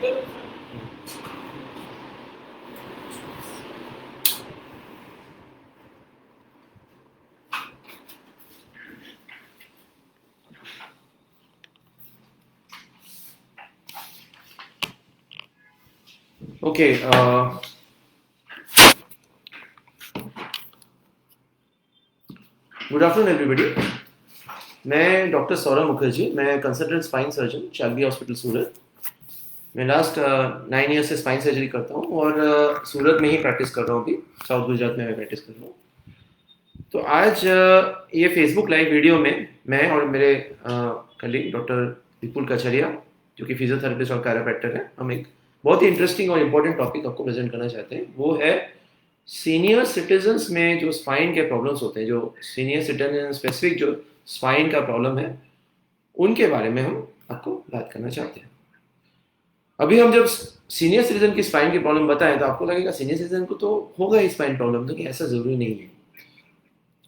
Okay, good afternoon everybody. मैं doctor Saurabh Mukherjee, मैं consultant spine surgeon, शालबी hospital सूरत। मैं लास्ट 9 ईयर से स्पाइन सर्जरी करता हूँ और सूरत में ही प्रैक्टिस कर रहा हूँ। अभी साउथ गुजरात में मैं प्रैक्टिस कर रहा हूँ। तो आज ये फेसबुक लाइव वीडियो में मैं और मेरे कलीग डॉक्टर विपुल कचरिया, जो कि फिजियोथेरेपिस्ट और कैरोप्रैक्टर है, हम एक बहुत ही इंटरेस्टिंग और इम्पोर्टेंट टॉपिक आपको प्रेजेंट करना चाहते हैं। वो है सीनियर सिटीजन्स में जो स्पाइन के प्रॉब्लम्स होते हैं, जो सीनियर सिटीजन स्पेसिफिक जो स्पाइन का प्रॉब्लम है, उनके बारे में हम आपको बात करना चाहते हैं। अभी हम जब सीनियर सिटीजन की स्पाइन की प्रॉब्लम बताएं तो आपको लगेगा सीनियर सिटीजन को तो होगा ही स्पाइन प्रॉब्लम, तो कि ऐसा जरूरी नहीं है।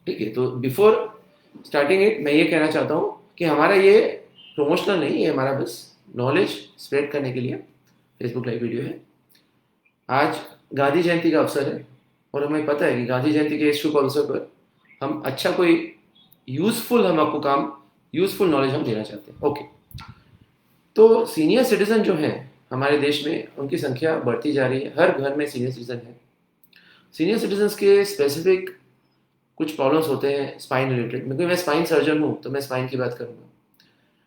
ठीक है, तो बिफोर स्टार्टिंग इट मैं ये कहना चाहता हूँ कि हमारा ये प्रमोशनल नहीं है, हमारा बस नॉलेज स्प्रेड करने के लिए फेसबुक लाइव वीडियो है। आज गांधी जयंती का अवसर है और हमें पता है कि गांधी जयंती के इस शुभ अवसर पर हम अच्छा कोई यूजफुल हम आपको काम यूजफुल नॉलेज हम देना चाहते हैं। ओके, तो सीनियर सिटीजन जो हैं हमारे देश में, उनकी संख्या बढ़ती जा रही है। हर घर में सीनियर सिटीजन है। सीनियर सिटीजन्स के स्पेसिफिक कुछ प्रॉब्लम्स होते हैं स्पाइन रिलेटेड। क्योंकि मैं स्पाइन सर्जन हूँ तो मैं स्पाइन की बात करूँगा।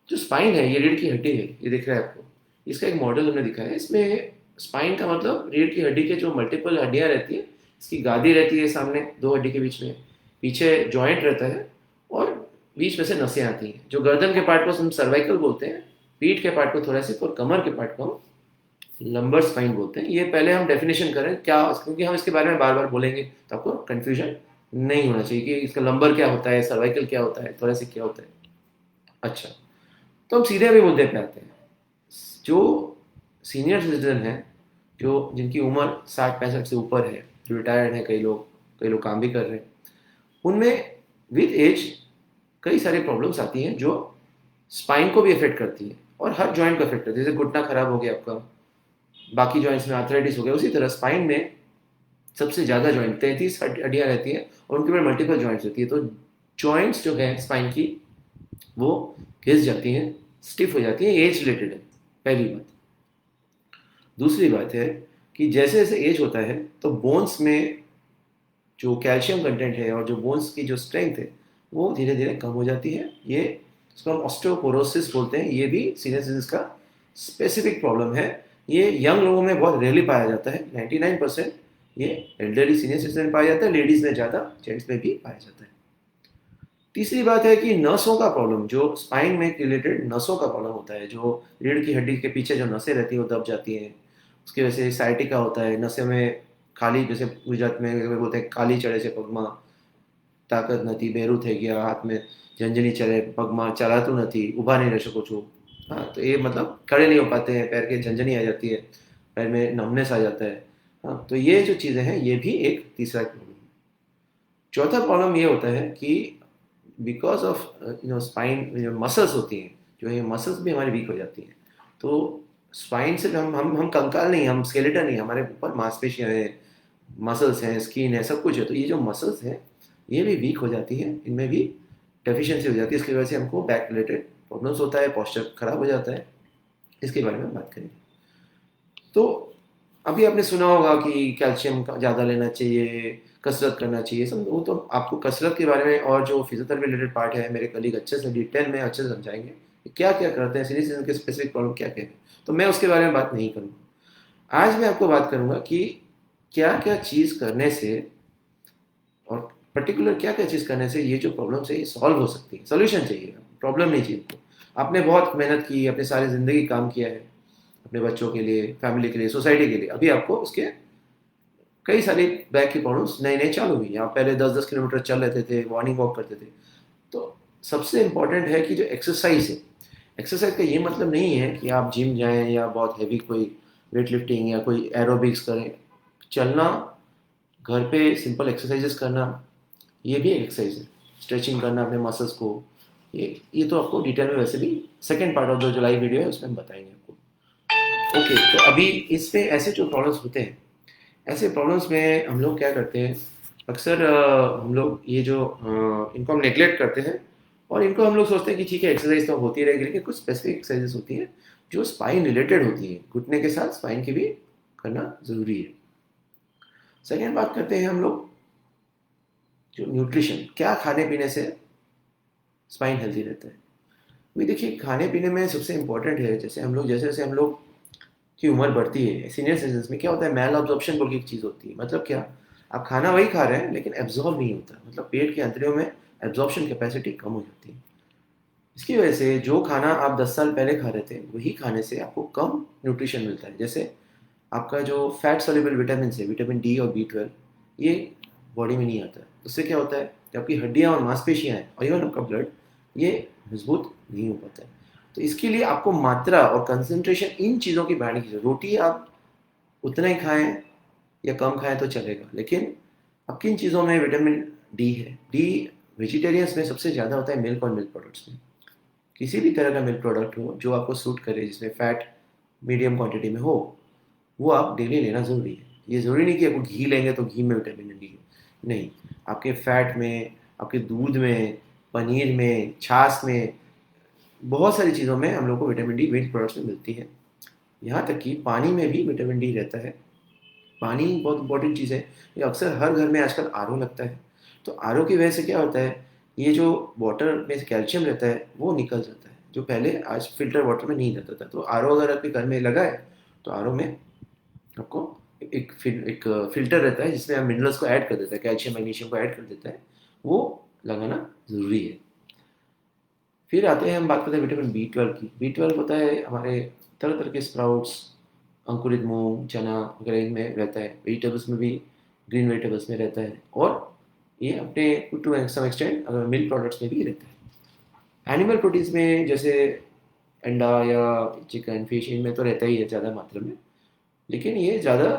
जो स्पाइन है ये रीढ़ की हड्डी है, ये दिख रहा है आपको। इसका एक मॉडल हमने दिखाया है। इसमें स्पाइन का मतलब रीढ़ की हड्डी के जो मल्टीपल हड्डियाँ रहती है, इसकी गादी रहती है सामने दो हड्डी के बीच में, पीछे जॉइंट रहता है और बीच में से नसें आती हैं। जो गर्दन के पार्ट को हम सर्वाइकल बोलते हैं, पीठ के पार्ट को थोरेसिक और कमर के पार्ट को हम लंबर स्पाइन बोलते हैं। ये पहले हम डेफिनेशन करें क्या, क्योंकि हम इसके बारे में बार बार बोलेंगे तो आपको कन्फ्यूजन नहीं होना चाहिए कि इसका लंबर क्या होता है, सर्वाइकल क्या होता है, थोरेसिक क्या होता है। अच्छा, तो हम सीधे अभी मुद्दे पे आते हैं। जो सीनियर सिटीजन है, जो जिनकी उम्र 60-65 से ऊपर है, जो रिटायर्ड है, कई लोग काम भी कर रहे हैं, उनमें विद एज कई सारी प्रॉब्लम्स आती हैं जो स्पाइन को भी अफेक्ट करती है और हर जॉइंट को अफेक्ट करती है। जैसे घुटना खराब हो गया आपका, बाकी जॉइंट्स में आर्थराइटिस हो गया, उसी तरह स्पाइन में सबसे ज़्यादा जॉइंट 33 हड्डियाँ रहती हैं और उनके ऊपर मल्टीपल जॉइंट्स रहती है। तो जॉइंट्स जो है स्पाइन की वो घिस जाती हैं, स्टिफ हो जाती है। एज रिलेटेड है पहली बात। दूसरी बात है कि जैसे जैसे एज होता है तो बोन्स में जो कैल्शियम कंटेंट है और जो बोन्स की जो स्ट्रेंथ है वो धीरे धीरे कम हो जाती है। ये इसको हम ऑस्टियोपोरोसिस बोलते हैं। ये भी सीनियर सिटीजन का स्पेसिफिक प्रॉब्लम है। ये यंग लोगों में बहुत रेयरली पाया जाता है। 99% ये एल्डरली सीनियर सिटीजन में पाया जाता है, लेडीज में ज़्यादा, जेंट्स में भी पाया जाता है। तीसरी बात है कि नसों का प्रॉब्लम, जो स्पाइन में रिलेटेड नसों का प्रॉब्लम होता है, जो रीढ़ की हड्डी के पीछे जो नसें रहती हैं वो दब जाती हैं, उसकी वजह से साइटिका होता है। नसें में खाली, जैसे गुजरात में बोलते हैं काली चढ़े से पगमा, તાકાત નથી, બેરું થઈ ગયા, हाथ में झंझनी चले, पगमा चलातू नहीं, ऊभा नहीं रह सको छो। हाँ, तो ये मतलब खड़े नहीं हो पाते हैं, पैर के झंझनी आ जाती है, पैर में नमनेस आ जाता है। हाँ, तो ये जो चीज़ें हैं ये भी एक तीसरा प्रॉब्लम है। चौथा प्रॉब्लम ये होता है कि बिकॉज ऑफ स्पाइन जो मसल्स होती हैं, जो ये मसल्स भी हमारी वीक हो जाती हैं। तो स्पाइन से हम कंकाल नहीं, हम स्केलेटन नहीं, हमारे ऊपर मांसपेशियाँ हैं, मसल्स हैं, स्किन है, सब कुछ है। तो ये जो मसल्स हैं ये भी वीक हो जाती है, इनमें भी डेफिशिएंसी हो जाती है। इसकी वजह से हमको बैक रिलेटेड प्रॉब्लम्स होता है, पोस्चर खराब हो जाता है। इसके बारे में बात करेंगे। तो अभी आपने सुना होगा कि कैल्शियम का ज़्यादा लेना चाहिए, कसरत करना चाहिए, सब वो तो आपको कसरत के बारे में और जो फिजियोथेरेपी रिलेटेड पार्ट है मेरे कलीग अच्छे से डिटेल में अच्छे से समझाएंगे क्या क्या करते हैं, सीनियर सिटीजन के स्पेसिफिक प्रॉब्लम क्या क्या है। तो मैं उसके बारे में बात नहीं करूँगा। आज मैं आपको बात करूँगा कि क्या क्या चीज़ करने से और पर्टिकुलर क्या क्या चीज़ करने से ये जो प्रॉब्लम्स है ये सॉल्व हो सकती है। सोल्यूशन चाहिए, प्रॉब्लम नहीं चाहिए। आपने बहुत मेहनत की, अपनी सारी ज़िंदगी काम किया है अपने बच्चों के लिए, फैमिली के लिए, सोसाइटी के लिए, अभी आपको उसके कई सारी बैक की प्रॉब्लम्स नई नई चालू हुई। आप पहले 10-10 किलोमीटर चल लेते थे, मॉर्निंग वॉक करते थे। तो सबसे इम्पॉर्टेंट है कि जो एक्सरसाइज है, एक्सरसाइज का ये मतलब नहीं है कि आप जिम जाएं या बहुत हैवी कोई वेट लिफ्टिंग या कोई एरोबिक्स करें। चलना, घर पे सिंपल एक्सरसाइजेस करना, ये भी एक एक्सरसाइज है। स्ट्रेचिंग करना अपने मसल्स को, ये तो आपको डिटेल में वैसे भी सेकेंड पार्ट ऑफ जो लाइव वीडियो है उसमें हम बताएंगे आपको। ओके, तो अभी इसमें ऐसे जो प्रॉब्लम्स होते हैं, ऐसे प्रॉब्लम्स में हम लोग क्या करते हैं, अक्सर हम लोग ये जो इनको हम नेग्लेक्ट करते हैं, और इनको हम लोग सोचते हैं कि ठीक है एक्सरसाइज तो होती रहेगी, लेकिन कुछ स्पेसिफिक एक्सरसाइजेस होती हैं जो स्पाइन रिलेटेड होती है, घुटने के साथ स्पाइन की भी करना ज़रूरी है। सेकेंड बात करते हैं हम लोग जो न्यूट्रिशन, क्या खाने पीने से स्पाइन हेल्दी रहता है। अभी देखिए खाने पीने में सबसे इम्पोर्टेंट है, जैसे जैसे हम लोग की उम्र बढ़ती है, सीनियर सिटीजन में क्या होता है, मेल अब्जॉर्प्शन बोल की एक चीज़ होती है। मतलब क्या, आप खाना वही खा रहे हैं लेकिन एब्जॉर्ब नहीं होता, मतलब पेट के अंतड़ियों में एब्जॉर्प्शन कैपेसिटी कम हो जाती है। इसकी वजह से जो खाना आप 10 साल पहले खा रहे थे वही खाने से आपको कम न्यूट्रिशन मिलता है। जैसे आपका जो फैट सोल्यूबल विटामिन है, विटामिन डी और B12, ये बॉडी में नहीं आता है। उससे क्या होता है कि आपकी हड्डियाँ और मांसपेशियाँ हैं और इवन आपका ब्लड, ये मजबूत नहीं हो पाता है। तो इसके लिए आपको मात्रा और कंसंट्रेशन इन चीज़ों की बढ़ाने की जरूरत। रोटी आप उतना ही खाएं या कम खाएं तो चलेगा, लेकिन अब किन चीज़ों में विटामिन डी है, डी वेजिटेरियंस में सबसे ज़्यादा होता है मिल्क और मिल्क प्रोडक्ट्स में। किसी भी तरह का मिल्क प्रोडक्ट हो जो आपको सूट करे, जिसमें फैट मीडियम क्वांटिटी में हो, वो आप डेली लेना ज़रूरी है। ये ज़रूरी नहीं कि आपको घी लेंगे तो घी में विटामिन डी है, नहीं। आपके फैट में, आपके दूध में, पनीर में, छाछ में, बहुत सारी चीज़ों में हम लोग को विटामिन डी मिल्क प्रोडक्ट्स में मिलती है। यहाँ तक कि पानी में भी विटामिन डी रहता है। पानी बहुत इंपॉर्टेंट चीज़ है। ये अक्सर हर घर में आजकल आर लगता है, तो आर की वजह से क्या होता है, ये जो वाटर में कैल्शियम रहता है वो निकल जाता है, जो पहले आज फिल्टर वाटर में नहीं रहता था। तो आर अगर आपके घर में लगा है, तो आर में आपको एक फिल्टर रहता है जिसमें आप मिनरल्स को ऐड कर देता है, कैल्शियम मैग्नीशियम को ऐड कर देता है, वो लगाना ज़रूरी है। फिर आते हैं, हम बात करते हैं विटामिन B12 की। B12 होता है हमारे तरह तरह के स्प्राउट्स, अंकुरित मूंग, चना वगैरह में रहता है। वेजिटेबल्स में भी, ग्रीन वेजिटेबल्स में रहता है, और ये अपने टू सम एक्सटेंट अगर मिल्क प्रोडक्ट्स में भी रहता है। एनिमल प्रोटीन्स में जैसे अंडा या चिकन फिश, इनमें तो रहता ही है ज़्यादा मात्रा में, लेकिन ये ज़्यादा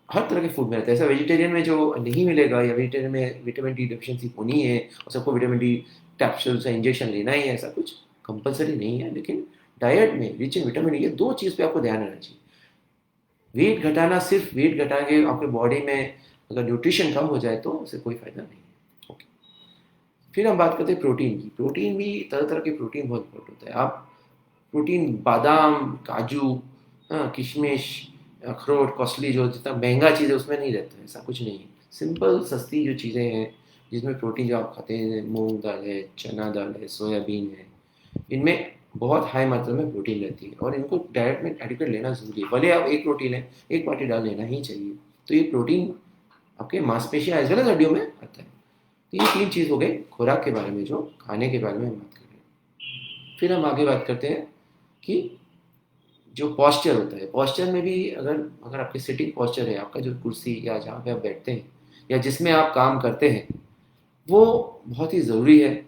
हर तरह के फूड में रहता है। ऐसा वेजिटेरियन में जो नहीं मिलेगा, या वेजिटेरियन में विटामिन डी डिफिशियंसी होनी है और सबको विटामिन डी कैप्सूल्स या इंजेक्शन लेना ही है, ऐसा कुछ कंपलसरी नहीं है। लेकिन डाइट में रिच इन विटामिन डी, ये दो चीज़ पे आपको ध्यान रहना चाहिए। वेट घटाना, सिर्फ वेट घटा के आपके बॉडी में अगर न्यूट्रिशन कम हो जाए तो उससे कोई फायदा नहीं है। ओके, फिर हम बात करते हैं प्रोटीन की। प्रोटीन भी, तरह तरह के प्रोटीन बहुत इंपॉर्टेंट होता है। आप प्रोटीन, बादाम, काजू, हाँ, किशमिश, अखरोट, कॉस्टली, जो जितना महंगा चीज़ है उसमें नहीं रहता है, ऐसा कुछ नहीं है। सिंपल सस्ती जो चीज़ें हैं जिसमें प्रोटीन जो आप खाते हैं, मूंग दाल है, चना दाल है, सोयाबीन है, इनमें बहुत हाई मात्रा में प्रोटीन रहती है, और इनको डाइट में एडिक्वेट लेना ज़रूरी है। भले आप एक रोटी लें, एक बाटी दाल लेना ही चाहिए। तो ये प्रोटीन आपके मांसपेशियाँ एज वेल एज हड्डियों में आता है। तो ये तीन चीज़ हो गई खुराक के बारे में, जो खाने के बारे में हम बात कर रहे हैं। फिर हम आगे बात करते हैं कि जो पॉस्चर होता है, पॉस्चर में भी अगर अगर आपकी सिटिंग पॉस्चर है, आपका जो कुर्सी या जहाँ पे आप बैठते हैं या जिसमें आप काम करते हैं, वो बहुत ही ज़रूरी है।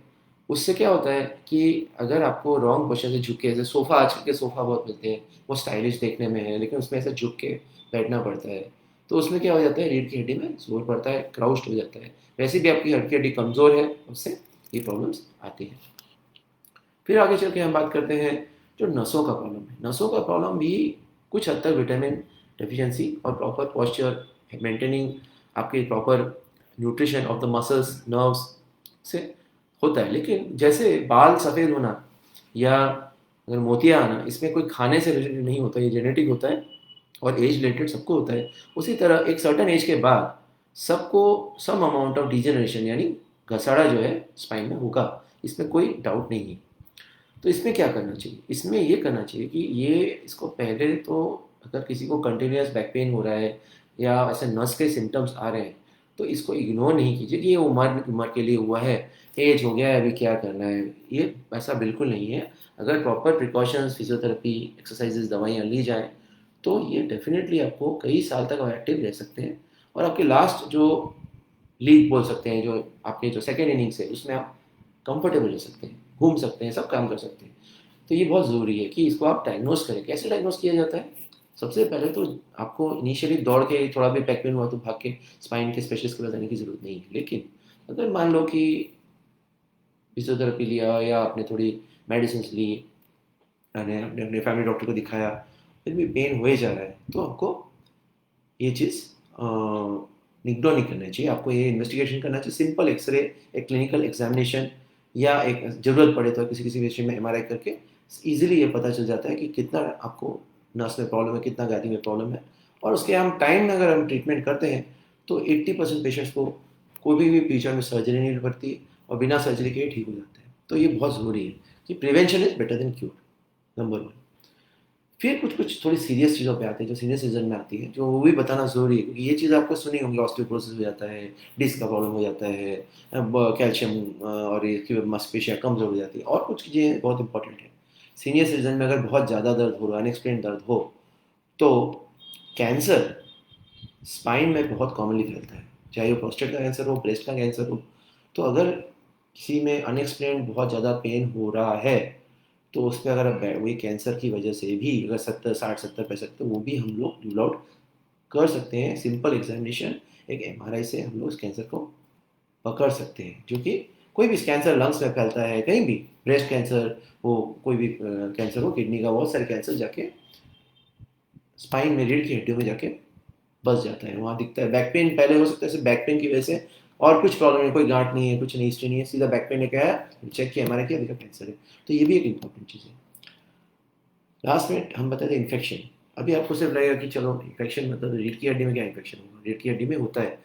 उससे क्या होता है कि अगर आपको रॉन्ग पोस्चर से झुक के, जैसे सोफ़ा, आजकल के सोफ़ा बहुत मिलते हैं, वो स्टाइलिश देखने में है, लेकिन उसमें ऐसा झुक के बैठना पड़ता है, तो उसमें क्या हो जाता है, रीढ़ की हड्डी में जोर पड़ता है, क्राउच्ड हो जाता है। वैसे भी आपकी रीढ़ की हड्डी कमज़ोर है, उससे ये प्रॉब्लम्स आती हैं। फिर आगे चल के हम बात करते हैं जो नसों का प्रॉब्लम है। नसों का प्रॉब्लम भी कुछ हद तक विटामिन डेफिशिएंसी और प्रॉपर पॉस्चर मेंटेनिंग, आपके proper nutrition of the muscles, nerves से होता है। लेकिन जैसे बाल सफ़ेद होना या अगर मोतिया आना, इसमें कोई खाने से रिलेटेड नहीं होता, ये जेनेटिक होता है और एज रिलेटेड सबको होता है। उसी तरह एक सर्टन एज के बाद सबको सम अमाउंट ऑफ डिजेनरेशन, यानी घसाड़ा जो है स्पाइन में होगा, इसमें कोई डाउट नहीं है। तो इसमें क्या करना चाहिए, इसमें ये करना चाहिए कि ये इसको पहले तो, अगर किसी को कंटिन्यूस बैक पेन हो रहा है या ऐसे नस के सिम्टम्स आ रहे हैं, तो इसको इग्नोर नहीं कीजिए कि ये उम्र उम्र के लिए हुआ है, एज हो गया है, अभी क्या करना है। ये ऐसा बिल्कुल नहीं है। अगर प्रॉपर प्रिकॉशंस, फिजियोथेरेपी, एक्सरसाइजेज, दवाइयाँ ली जाएँ, तो ये डेफिनेटली आपको कई साल तक आप एक्टिव रह सकते हैं, और आपके लास्ट जो लीग बोल सकते हैं, जो आपके जो सेकेंड इनिंग्स है, उसमें आप कंफर्टेबल रह सकते हैं, घूम सकते हैं, सब काम कर सकते हैं। तो ये बहुत ज़रूरी है कि इसको आप डायग्नोस करें। कैसे डायग्नोस किया जाता है? सबसे पहले तो आपको इनिशियली दौड़ के थोड़ा भी बैक पेन हुआ तो भाग के स्पाइन के स्पेशलिस्ट के पास जाने की ज़रूरत नहीं है। लेकिन अगर मान लो कि फिजियोथेरेपी लिया या आपने थोड़ी मेडिसिन ली, मैंने अपने फैमिली डॉक्टर को दिखाया, फिर भी पेन हो ही जा रहा है, तो आपको ये चीज़ इग्नोर नहीं करना चाहिए। आपको ये इन्वेस्टिगेशन करना चाहिए, सिंपल एक्सरे, एक क्लिनिकल एग्जामिनेशन, या एक ज़रूरत पड़े तो किसी किसी पेशेंट में एमआरआई करके इजीली ये पता चल जाता है कि कितना आपको नस में प्रॉब्लम है, कितना गादी में प्रॉब्लम है। और उसके हम टाइम में अगर हम ट्रीटमेंट करते हैं तो 80% पेशेंट्स को कोई भी फ्यूचर में सर्जरी नहीं पड़ती और बिना सर्जरी के ठीक हो जाते हैं। तो ये बहुत ज़रूरी है कि prevention is better than cure, number one. फिर कुछ कुछ थोड़ी सीरियस चीज़ों पे आते हैं जो सीनियर सिटीजन में आती है, जो वो भी बताना ज़रूरी है, क्योंकि ये चीज़ आपको सुनी होंगी, ऑस्टियोपोरोसिस हो जाता है, डिस्क का प्रॉब्लम हो जाता है, कैल्शियम और ये मांसपेशियाँ कमज़ोर हो जाती है, और कुछ चीज़ें बहुत इंपॉर्टेंट है। सीनियर सिटीजन में अगर बहुत ज़्यादा दर्द हो रहा है, अनएक्सप्लेन दर्द हो, तो कैंसर स्पाइन में बहुत कॉमनली फैलता है, चाहे वो प्रोस्टेट का कैंसर हो, ब्रेस्ट का कैंसर हो। तो अगर किसी में अनएक्सप्लेन बहुत ज़्यादा पेन हो रहा है, तो उस पर अगर वही कैंसर की वजह से भी अगर 70-60-70% तो वो भी हम लोग रूल आउट कर सकते हैं। सिंपल एग्जामिनेशन, एक एमआरआई से हम लोग उस कैंसर को पकड़ सकते हैं, जो कि कोई भी कैंसर लंग्स में फैलता है, कहीं भी ब्रेस्ट कैंसर हो, कोई भी कैंसर हो, किडनी का, बहुत सारे कैंसर जाके स्पाइन में, रीढ़ की हड्डियों में जाके बस जाता है, वहाँ दिखता है। बैक पेन पहले हो सकता है सिर्फ बैक पेन की वजह से, और कुछ प्रॉब्लम है, कोई गांठ नहीं है, कुछ नहीं, हिस्ट्री नहीं है, सीधा बैक पेन ने क्या है, चेक किया, एमआरआई किया, देखा कैंसर है। तो ये भी एक इंपॉर्टेंट चीज़ है। लास्ट में हम बताते हैं इन्फेक्शन। अभी आपको सिर्फ लगेगा कि चलो इन्फेक्शन मतलब रीढ़ की हड्डी में क्या इन्फेक्शन होगा, रीढ़ की हड्डी में होता है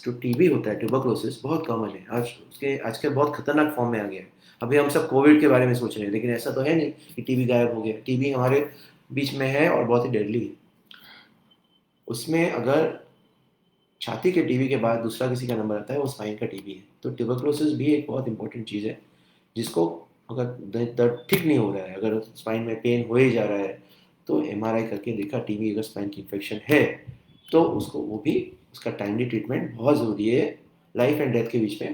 जो टीबी होता है, ट्यूबरक्लोसिस बहुत कॉमन है आजकल बहुत खतरनाक फॉर्म में आ गया है। अभी हम सब कोविड के बारे में सोच रहे हैं, लेकिन ऐसा तो है नहीं कि टीबी गायब हो गया। टीबी हमारे बीच में है और बहुत ही डेडली है। उसमें अगर छाती के टीबी के बाद दूसरा किसी का नंबर आता है, वो स्पाइन का टीबी है। तो ट्यूबरक्लोसिस भी एक बहुत इंपॉर्टेंट चीज़ है, जिसको अगर दर्द ठीक नहीं हो रहा है, अगर स्पाइन में पेन हो ही जा रहा है, तो एमआरआई करके देखा टीबी अगर स्पाइन की इन्फेक्शन है, तो उसको वो भी उसका टाइमली ट्रीटमेंट बहुत ज़रूरी है। लाइफ एंड डेथ के बीच में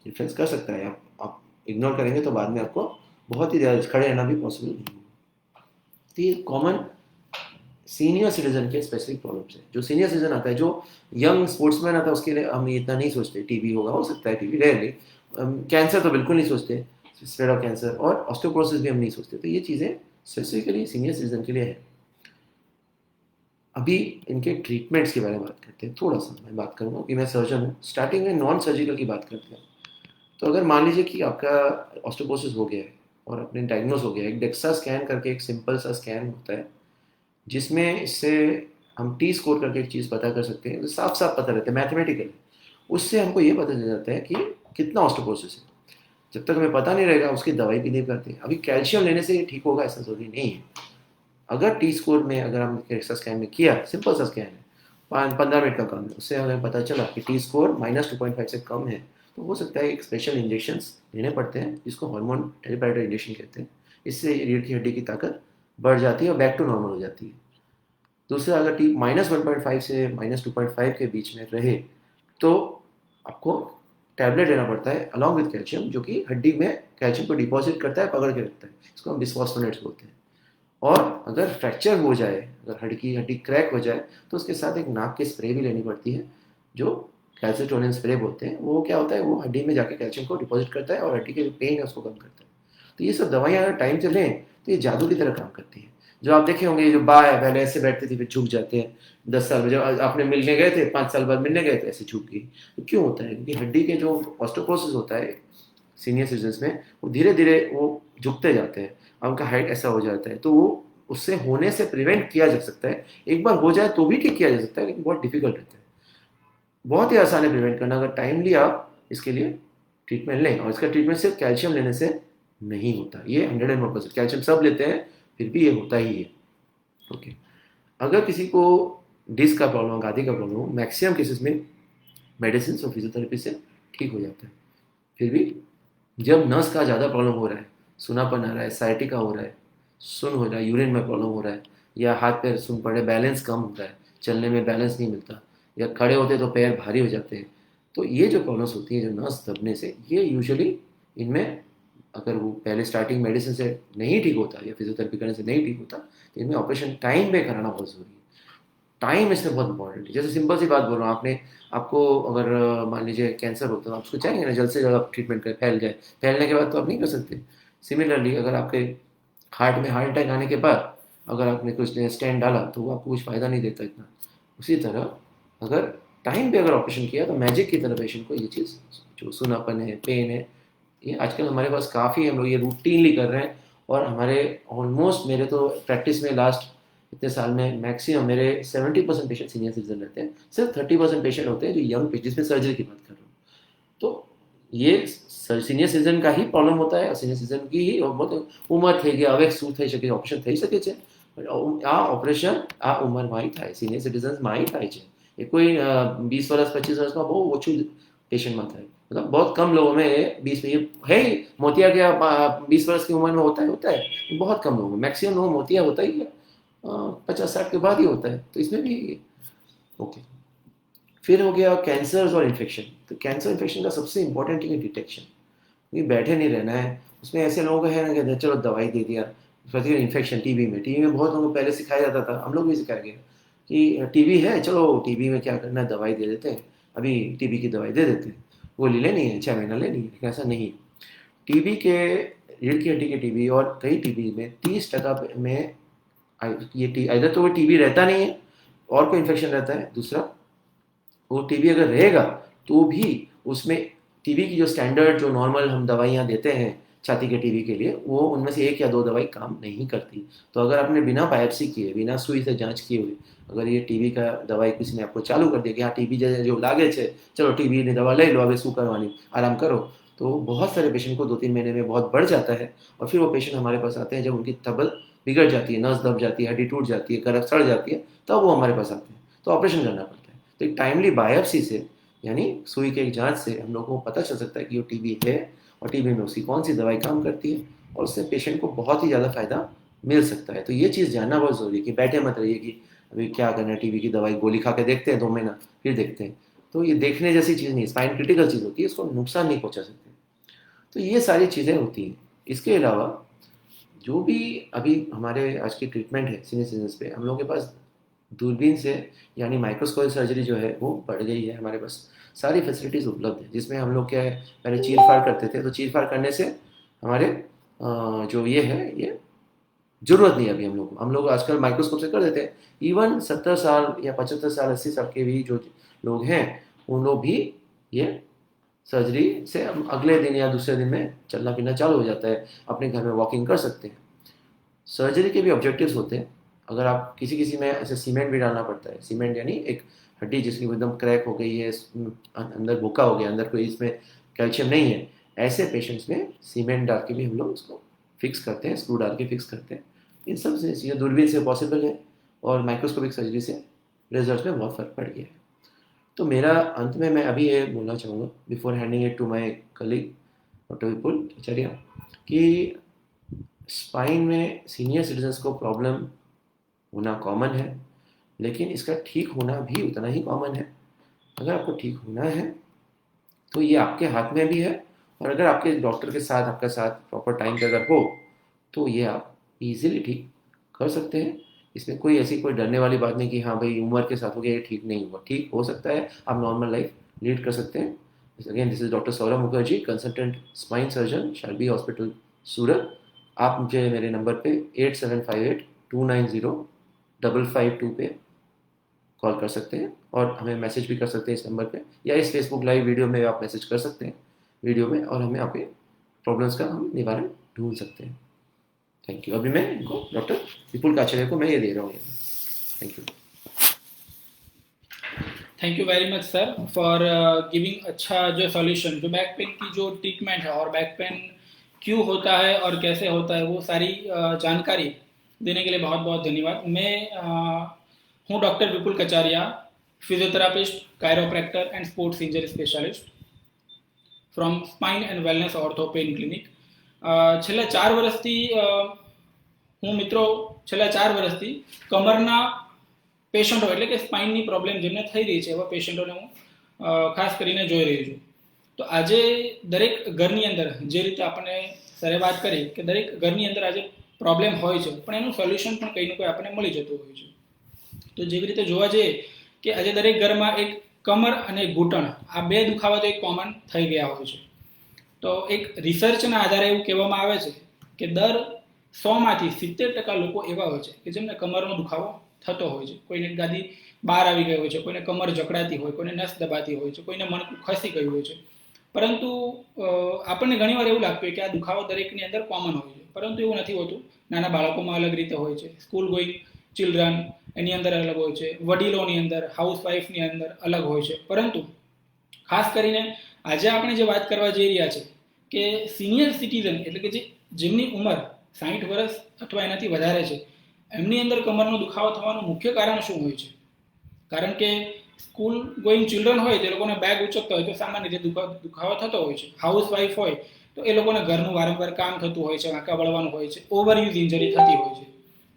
डिफरेंस कर सकता है। आप इग्नोर करेंगे तो बाद में आपको बहुत ही ज़्यादा खड़े रहना भी पॉसिबल नहीं होगा। तो ये कॉमन सीनियर सिटीजन के स्पेसिफिक प्रॉब्लम्स है। जो सीनियर सिटीजन आता है, जो यंग स्पोर्ट्समैन आता है, उसके लिए हम इतना नहीं सोचते टीबी होगा, हो सकता है टीबी, रेयरली। कैंसर तो बिल्कुल नहीं सोचते, स्प्रेड ऑफ कैंसर, और ऑस्टियोपोरोसिस भी हम नहीं सोचते। तो ये चीज़ें स्पेसिफिकली सीनियर सिटीजन के लिए है। अभी इनके ट्रीटमेंट्स के बारे में बात करते हैं। थोड़ा सा मैं बात करूँगा कि मैं सर्जन हूँ। स्टार्टिंग में नॉन सर्जिकल की बात करते हैं। तो अगर मान लीजिए कि आपका ऑस्टियोपोरोसिस हो गया है और अपने डायग्नोस हो गया है, एक डेक्सा स्कैन करके एक सिंपल सा स्कैन होता है, जिसमें इससे हम टी स्कोर करके एक चीज़ पता कर सकते हैं, तो साफ साफ पता रहता है मैथमेटिकल। उससे हमको ये पता चल जाता है कि कितना ऑस्टियोपोरोसिस है। जब तक हमें पता नहीं रहेगा, उसकी दवाई भी नहीं करते। अभी कैल्शियम लेने से ये ठीक होगा ऐसा जरूरी नहीं है। अगर टी स्कोर में अगर हम एक्सा स्कैन में किया, सिंपल सा स्कैन है, 5-15 मिनट का काम है, उससे हमें पता चला कि टी स्कोर -2.5 से कम है, तो हो सकता है एक स्पेशल इंजेक्शन लेने पड़ते हैं, जिसको हार्मोन टेरिपेराइड इंजेक्शन कहते हैं। इससे रीढ़ की हड्डी की ताकत बढ़ जाती है और बैक टू नॉर्मल हो जाती है। दूसरा, अगर टी -1.5 से -2.5 के बीच में रहे, तो आपको टैबलेट लेना पड़ता है अलॉन्ग विद कैल्शियम, जो कि हड्डी में कैल्शियम को डिपॉजिट करता है, पकड़ के रखता है। इसको हम बिस्फॉस्फोनेट्स बोलते हैं। और अगर फ्रैक्चर हो जाए, अगर हड्डी क्रैक हो जाए, तो उसके साथ एक नाक की स्प्रे भी लेनी पड़ती है, जो कैल्सिटोनिन स्प्रे बोलते हैं। वो क्या होता है, वो हड्डी में जाके कैल्शियम को डिपॉजिट करता है और हड्डी के जो पेन है उसको कम करता है। तो ये सब दवाइयाँ अगर टाइम से लें तो ये जादू की तरह काम करती है। जो आप देखे होंगे, जो बा है, पहले ऐसे बैठते थे फिर झुक जाते हैं, 10 साल में जब आपने मिलने गए थे, 5 साल बाद मिलने गए थे, ऐसे झुक गई। तो क्यों होता है? क्योंकि हड्डी के जो ऑस्टियोपोरोसिस होता है सीनियर सिटीजन्स में, वो धीरे धीरे वो झुकते जाते हैं, उनका हाइट ऐसा हो जाता है। तो वो उससे होने से प्रिवेंट किया जा सकता है। एक बार हो जाए तो भी ठीक किया जा सकता है, लेकिन बहुत डिफिकल्ट रहता है। बहुत ही आसान है प्रिवेंट करना, अगर टाइमली आप इसके लिए ट्रीटमेंट लें। और इसका ट्रीटमेंट सिर्फ कैल्शियम लेने से नहीं होता, ये 101%। कैल्शियम सब लेते हैं, फिर भी ये होता ही है। ओके। अगर किसी को डिस्क का प्रॉब्लम, गादी का प्रॉब्लम हो, मैक्सिमम केसेस में मेडिसिन और फिजियोथेरेपी से ठीक हो जाता है। फिर भी जब नस का ज़्यादा प्रॉब्लम हो रहा है, सुनापन आ रहा है, साइटिका हो रहा है, सुन हो रहा है, यूरिन में प्रॉब्लम हो रहा है, या हाथ पैर सुन पड़े, बैलेंस कम होता है, चलने में बैलेंस नहीं मिलता, या खड़े होते तो पैर भारी हो जाते हैं, तो ये जो प्रॉब्लम्स होती है, जो नस दबने से, ये यूजुअली इनमें अगर वो पहले स्टार्टिंग मेडिसिन से नहीं ठीक होता या फिजियोथेरेपी करने से नहीं ठीक होता, तो इनमें ऑपरेशन टाइम पे कराना बहुत ज़रूरी है। टाइम इसमें बहुत इंपॉर्टेंट है। जैसे सिंपल सी बात बोल रहा हूँ, आपने आपको अगर मान लीजिए कैंसर होता है, आप उसको चाहेंगे ना जल्द से जल्द आप ट्रीटमेंट करें, फैल जाए, फैलने के बाद तो आप नहीं कर सकते। सिमिलरली अगर आपके हार्ट में हार्ट अटैक आने के बाद अगर आपने कुछ स्टेंट डाला तो वो आपको कुछ फ़ायदा नहीं देता इतना। उसी तरह अगर टाइम पे अगर ऑपरेशन किया तो मैजिक की तरह पेशेंट को ये चीज़, जो सुनापन है, पेन है, ये आजकल हमारे पास काफ़ी, हम लोग ये रूटीनली कर रहे हैं। और हमारे ऑलमोस्ट, मेरे तो प्रैक्टिस में लास्ट इतने साल में मैक्सिमम मेरे 70% पेशेंट सीनियर सिटीजन रहते हैं, सिर्फ 30% पेशेंट होते हैं जो यंग पेशेंट, जिसमें सर्जरी की बात कर रहा हूँ। तो ये सीनियर સિટીઝન का ही प्रॉब्लम होता है, सीनियर સિટીઝન की ही ઉંમર થઈ ગઈ, હવે શું થઈ શકે, ઓપરેશન થઈ શકે છે, આ ઓપરેશન આ ઉંમરમાં ही થાય, સિનિયર સિટીઝન્સમાં ही થાય છે। એ કોઈ 20 વર્ષ 25 વર્ષમાં બહુ ઓછું पेशेंटમાં થાય, मतलब बहुत कम लोगों में 20 ये है ही, मोतिया क्या 20 वर्ष की उम्र में होता है, बहुत कम लोगों में, मैक्सिमम लोगों मोतिया होता ही है 50-60 के बाद ही होता है। तो इसमें भी ओके। फिर हो गया कैंसर्स और इन्फेक्शन। तो कैंसर इन्फेक्शन का सबसे इंपॉर्टेंट है डिटेक्शन, क्योंकि बैठे नहीं रहना है। उसमें ऐसे लोगों का है ना, कहते हैं चलो दवाई दे दिया, फिर इन्फेक्शन टीबी में बहुत लोगों को पहले सिखाया जाता था, हम लोग भी सिखाया गया कि टीबी है, चलो टीबी में क्या करना है, दवाई दे देते हैं, अभी टीबी की दवाई दे देते हैं, गोली लेनी है 6 महीना लेनी है। लेकिन ऐसा नहीं, टीबी के, रीढ़ की हड्डी के टीबी और कई टीबी में 30% में ये इधर तो वो टीबी रहता नहीं है और कोई इन्फेक्शन रहता है, दूसरा वो टीबी अगर रहेगा तो भी उसमें टीबी की जो स्टैंडर्ड, जो नॉर्मल हम दवाइयाँ देते हैं छाती के टीबी के लिए, वो उनमें से 1 या 2 दवाई काम नहीं करती। तो अगर आपने बिना बायोप्सी किए, बिना सुई से जांच किए हुए अगर ये टीबी का दवाई किसी ने आपको चालू कर दिया कि हाँ टीबी जो लागे छे, चलो टीबी ने दवा ले लो, अब शू करवानी, आराम करो, तो बहुत सारे पेशेंट को 2-3 महीने में बहुत बढ़ जाता है। और फिर वो पेशेंट हमारे पास आते हैं जब उनकी तबीयत बिगड़ जाती है, नस दब जाती है, हड्डी टूट जाती है, करक सड़ जाती है, तब वो हमारे पास आते हैं, तो ऑपरेशन करना पड़ता है। तो एक टाइमली बायोप्सी से, यानी सुई के एक जांच से हम लोगों को पता चल सकता है कि वो टीबी है और टीबी में उसकी कौन सी दवाई काम करती है, और उससे पेशेंट को बहुत ही ज़्यादा फायदा मिल सकता है। तो ये चीज़ जानना बहुत ज़रूरी है कि बैठे मत रहिए कि अभी क्या करना है, टीबी की दवाई गोली खा के देखते हैं 2 महीना, फिर देखते हैं। तो ये देखने जैसी चीज़ नहीं, स्पाइन क्रिटिकल चीज़ होती है, इसको नुकसान नहीं पहुँचा सकते। तो ये सारी चीज़ें होती हैं। इसके अलावा जो भी अभी हमारे आज की ट्रीटमेंट है सीनियर सिटीजन्स पे, हम लोगों के पास दूरबीन से, यानी माइक्रोस्कोपिक सर्जरी जो है वो बढ़ गई है, हमारे पास सारी फैसिलिटीज़ उपलब्ध है। जिसमें हम लोग क्या है, पहले चीर फाड़ करते थे, तो चीर फाड़ करने से हमारे जो ये है, ये ज़रूरत नहीं है अभी हम लोग आजकल माइक्रोस्कोप से कर देते हैं। इवन 70 साल या 75 साल 80 साल के भी जो लोग हैं, उन लोग भी ये सर्जरी से अगले दिन या दूसरे दिन में चलना फिरना चालू हो जाता है, अपने घर में वॉकिंग कर सकते हैं। सर्जरी के भी ऑब्जेक्टिव्स होते हैं। अगर आप किसी में ऐसे सीमेंट भी डालना पड़ता है, सीमेंट यानी एक हड्डी जिसकी एकदम क्रैक हो गई है, अंदर भूखा हो गया, अंदर कोई इसमें कैल्शियम नहीं है, ऐसे पेशेंट्स में सीमेंट डाल के भी हम लोग उसको फिक्स करते हैं, स्क्रू डाल के फिक्स करते हैं। इन सब से चीज़ें दूरबीन से पॉसिबल है और माइक्रोस्कोपिक सर्जरी से रिजल्ट में बहुत फ़र्क पड़ गया है। तो मेरा अंत में मैं अभी ये बोलना चाहूँगा, before handing it to my colleague doctor Vipul Kacharia, कि स्पाइन में सीनियर सिटीजन्स को प्रॉब्लम होना कॉमन है, लेकिन इसका ठीक होना भी उतना ही कॉमन है। अगर आपको ठीक होना है तो ये आपके हाथ में भी है, और अगर आपके डॉक्टर के साथ, आपका साथ प्रॉपर टाइम पे अगर हो, तो ये आप इजीली ठीक कर सकते हैं। इसमें कोई ऐसी कोई डरने वाली बात नहीं कि हाँ भाई उम्र के साथ हो गया ये ठीक नहीं हुआ, ठीक हो सकता है, आप नॉर्मल लाइफ लीड कर सकते हैं। Again this is doctor Saurabh Mukherjee, consultant spine surgeon, Shalby hospital Surat. आप मुझे मेरे नंबर पे 8758-290-552 पे कॉल कर सकते हैं, और हमें मैसेज भी कर सकते हैं इस नंबर पे, या इस फेसबुक लाइव वीडियो में आप मैसेज कर सकते हैं वीडियो में, और हमें आपके प्रॉब्लम्स का हम निवारण ढूंढ सकते हैं। Thank you. अभी मैं इनको डॉक्टर विपुल काचरिया को मैं ये दे रहा हूँ। Thank you. Thank you very much sir for giving अच्छा जो सॉल्यूशन, जो बैक पेन की जो ट्रीटमेंट है और बैक पेन क्यों होता है और कैसे होता है, वो सारी जानकारी देने के लिए बहुत बहुत धन्यवाद। मैं हूँ doctor Vipul Kacharia, physiotherapist, chiropractor and sports injury specialist from spine and wellness ortho pain clinic. છેલ્લા 4 વર્ષથી હું મિત્રો છેલ્લા 4 વર્ષથી કમરના પેશન્ટો એટલે કે સ્પાઇનની પ્રોબ્લેમ જેમને થઈ રહી છે એવા પેશન્ટોને હું ખાસ કરીને જોઈ રહ્યો છું। તો આજે દરેક ઘરની અંદર જે રીતે આપણે સરે વાત કરી કે દરેક ઘરની અંદર આજે પ્રોબ્લેમ હોય છે, પણ એનું સોલ્યુશન પણ કંઈ ને કોઈ આપણને મળી જતું હોય છે। તો જેવી રીતે જોવા જઈએ કે આજે દરેક ઘરમાં એક કમર અને ઘૂંટણ આ બે દુખાવા તો એક કોમન થઈ ગયા હોય છે। તો એક રિસર્ચના આધારે એવું કહેવામાં આવે છે કે દર 100માંથી 70% લોકો એવા હોય છે કે જેમને કમરનો દુખાવો થતો હોય છે. કોઈને ગાદી બહાર આવી ગઈ હોય છે, કોઈને કમર જકડાતી હોય, કોઈને નસ દબાતી હોય છે, કોઈને મણકું ખસી ગયું હોય છે. પરંતુ આપણને ઘણીવાર એવું લાગતું હોય કે આ દુખાવો દરેકની અંદર કોમન હોય છે, પરંતુ એવું નથી હોતું. નાના બાળકોમાં અલગ રીતે હોય છે, સ્કૂલ ગોઈંગ ચિલ્ડ્રન એની અંદર અલગ હોય છે, વડીલોની અંદર, હાઉસવાઈફની અંદર અલગ હોય છે. પરંતુ ખાસ કરીને આજે આપણે જે વાત કરવા જઈ રહ્યા છે કે સિનિયર સિટીઝન એટલે કે જેમની ઉંમર 60 વર્ષ અથવા એનાથી વધારે છે, એમની અંદર કમરનો દુખાવો થવાનું મુખ્ય કારણ શું હોય છે? કારણ કે સ્કૂલ ગોઈંગ ચિલ્ડ્રન હોય તે લોકોને બેગ ઉચકતા હોય તો સામાન્ય રીતે દુખાવો થતો હોય છે. હાઉસવાઈફ હોય તો એ લોકોને ઘરનું વારંવાર કામ થતું હોય છે, વાંકા વળવાનું હોય છે, ઓવરયુઝ ઇન્જરી થતી હોય છે.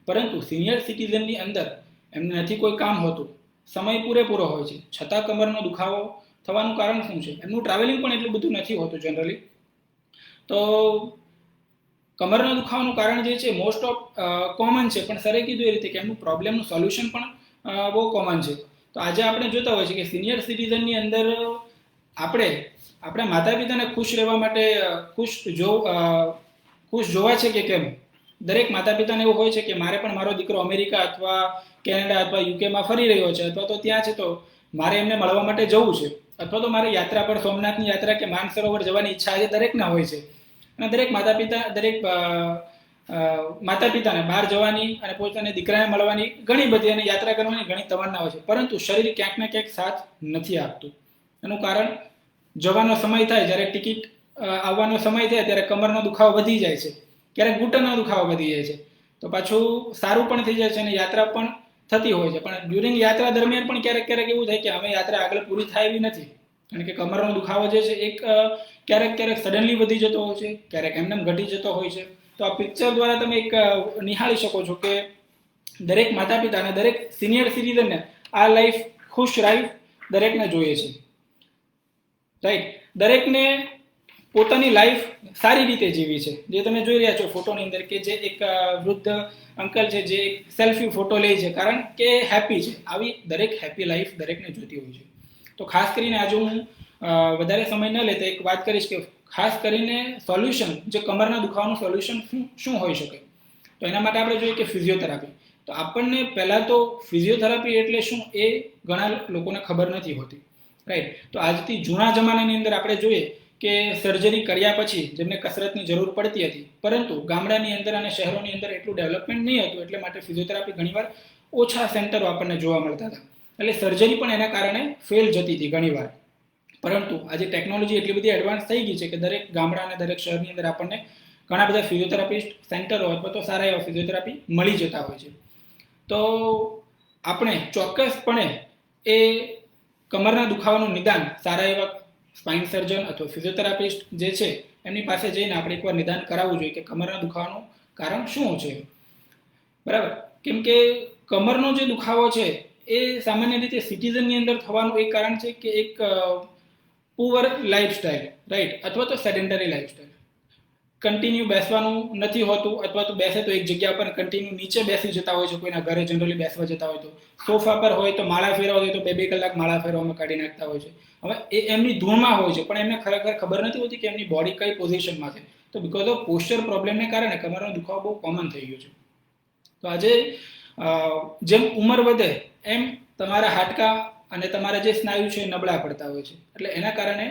પરંતુ સિનિયર સિટીઝનની અંદર એમને નથી કોઈ કામ હોતું, સમય પૂરેપૂરો હોય છે, છતાં કમરનો દુખાવો થવાનું કારણ શું છે? એમનું ટ્રાવેલિંગ પણ એટલું બધું નથી હોતું જનરલી. તો કમરના દુખાવાનું કારણ જે છે મોસ્ટ ઓફ કોમન છે, પણ સરે કીધું એ રીતે કે એમનું પ્રોબ્લેમનું સોલ્યુશન પણ બહુ કોમન છે. તો આજે આપણે જોતા હોય છે કે સિનિયર સિટીઝનની અંદર આપણા માતા પિતાને ખુશ રહેવા માટે ખુશ જોવા છે કે કેમ? દરેક માતા પિતાને એવું હોય છે કે મારે પણ મારો દીકરો અમેરિકા અથવા કેનેડા અથવા યુકેમાં ફરી રહ્યો છે, અથવા તો ત્યાં છે તો મારે એમને મળવા માટે જવું છે, અથવા તો મારે યાત્રા પર સોમનાથની યાત્રા કે માનસરોવર જવાની ઈચ્છા આજે દરેકના હોય છે. અને દરેક માતા પિતાને બહાર જવાની અને પોતાના દીકરાને મળવાની ઘણી બધી અને યાત્રા કરવાની ઘણી તમન્ના હોય છે, પરંતુ શરીર ક્યાંક ને ક્યાંક સાથ નથી આપતું. એનું કારણ જવાનો સમય થાય, જ્યારે ટિકિટ આવવાનો સમય થાય ત્યારે કમરનો દુખાવો વધી જાય છે, ક્યારેક ઘૂંટણનો દુખાવો વધી જાય છે, તો પાછું સારું પણ થઈ જાય છે અને યાત્રા પણ થતી હોય છે. પણ ડ્યુરિંગ યાત્રા દરમિયાન પણ ક્યારેક એવું થાય કે અમે યાત્રા આગળ પૂરી થાય એવી નથી, કારણ કે કમરનો દુખાવો જે છે એક ક્યારેક સડનલી વધી જતો હોય છે, ક્યારેક એમને ઘટી જતો હોય છે. તો આ પિક્ચર દ્વારા તમે એક નિહાળી શકો છો કે દરેક માતા પિતા અને દરેક સિનિયર સિટીઝનને આ લાઈફ ખુશ લાઈફ દરેકને જોઈએ છે, રાઈટ? દરેકને પોતાની લાઈફ સારી રીતે જીવી છે. જે તમે જોઈ રહ્યા છો ફોટોની અંદર કે જે એક વૃદ્ધ અંકલ છે જે સેલ્ફી ફોટો લે છે, કારણ કે હેપી છે. આવી દરેક હેપી લાઈફ દરેકને જોતી હોય છે. તો ખાસ કરીને આજે હું વધારે સમય ન લેતા એક વાત કરીશ કે ખાસ કરીને સોલ્યુશન, જે કમરના દુખાવાનું સોલ્યુશન શું હોઈ શકે? તો એના માટે આપણે જોઈએ કે ફિઝિયોથેરાપી. તો આપણને પહેલાં તો ફિઝિયોથેરાપી એટલે શું એ ઘણા લોકોને ખબર નથી હોતી, રાઈટ? તો આજથી જૂના જમાનાની અંદર આપણે જોઈએ કે સર્જરી કર્યા પછી જેમને કસરતની જરૂર પડતી હતી, પરંતુ ગામડાની અંદર અને શહેરોની અંદર એટલું ડેવલપમેન્ટ નહીં હતું, એટલે માટે ફિઝિયોથેરાપી ઘણીવાર ઓછા સેન્ટરો આપણને જોવા મળતા હતા, એટલે સર્જરી પણ એના કારણે ફેલ જતી હતી ઘણીવાર. પરંતુ આજે ટેકનોલોજી એટલી બધી એડવાન્સ થઈ ગઈ છે કે દરેક ગામડા અને દરેક શહેરની અંદર આપણને ઘણા બધા ફિઝિયોથેરાપિસ્ટ સેન્ટરો અથવા તો સારા એવા ફિઝિયોથેરાપી મળી જતા હોય છે. તો આપણે ચોક્કસપણે એ કમરના દુખાવાનું નિદાન સારા એવા સ્પાઇન સર્જન અથવા ફિઝિયોથેરાપિસ્ટ જે છે એમની પાસે જઈને આપણે એકવાર નિદાન કરાવવું જોઈએ કે કમરના દુખાવાનું કારણ શું છે, બરાબર? કેમ કે કમરનો જે દુખાવો છે એ સામાન્ય રીતે સિટીઝનની અંદર થવાનું એક કારણ છે કે એક પુઅર લાઈફસ્ટાઈલ, રાઈટ? અથવા તો સેડેન્ટરી લાઈફસ્ટાઈલ. કન્ટિન્યુ બેસવાનું નથી હોતું, અથવા તો બેસે તો એક જગ્યા પર કન્ટિન્યુ નીચે બેસી જતા હોય છે. કોઈના ઘરે જનરલી બેસવા જતા હોય તો સોફા પર હોય તો માળા ફેરવા હોય તો 2-2 કલાક માળા ફેરવામાં કાઢી નાખતા હોય છે. હવે એ એમની ધૂળમાં હોય છે, પણ એમને ખરેખર ખબર નથી હોતી કે એમની બોડી કઈ પોઝિશનમાં છે. તો બીકોઝ ઓફ પોસ્ચર પ્રોબ્લેમને કારણે કમરનો દુખાવો બહુ કોમન થઈ ગયો છે. તો આજે જેમ ઉંમર વધે એમ તમારા હાડકા અને તમારા જે સ્નાયુ છે નબળા પડતા હોય છે, એટલે એના કારણે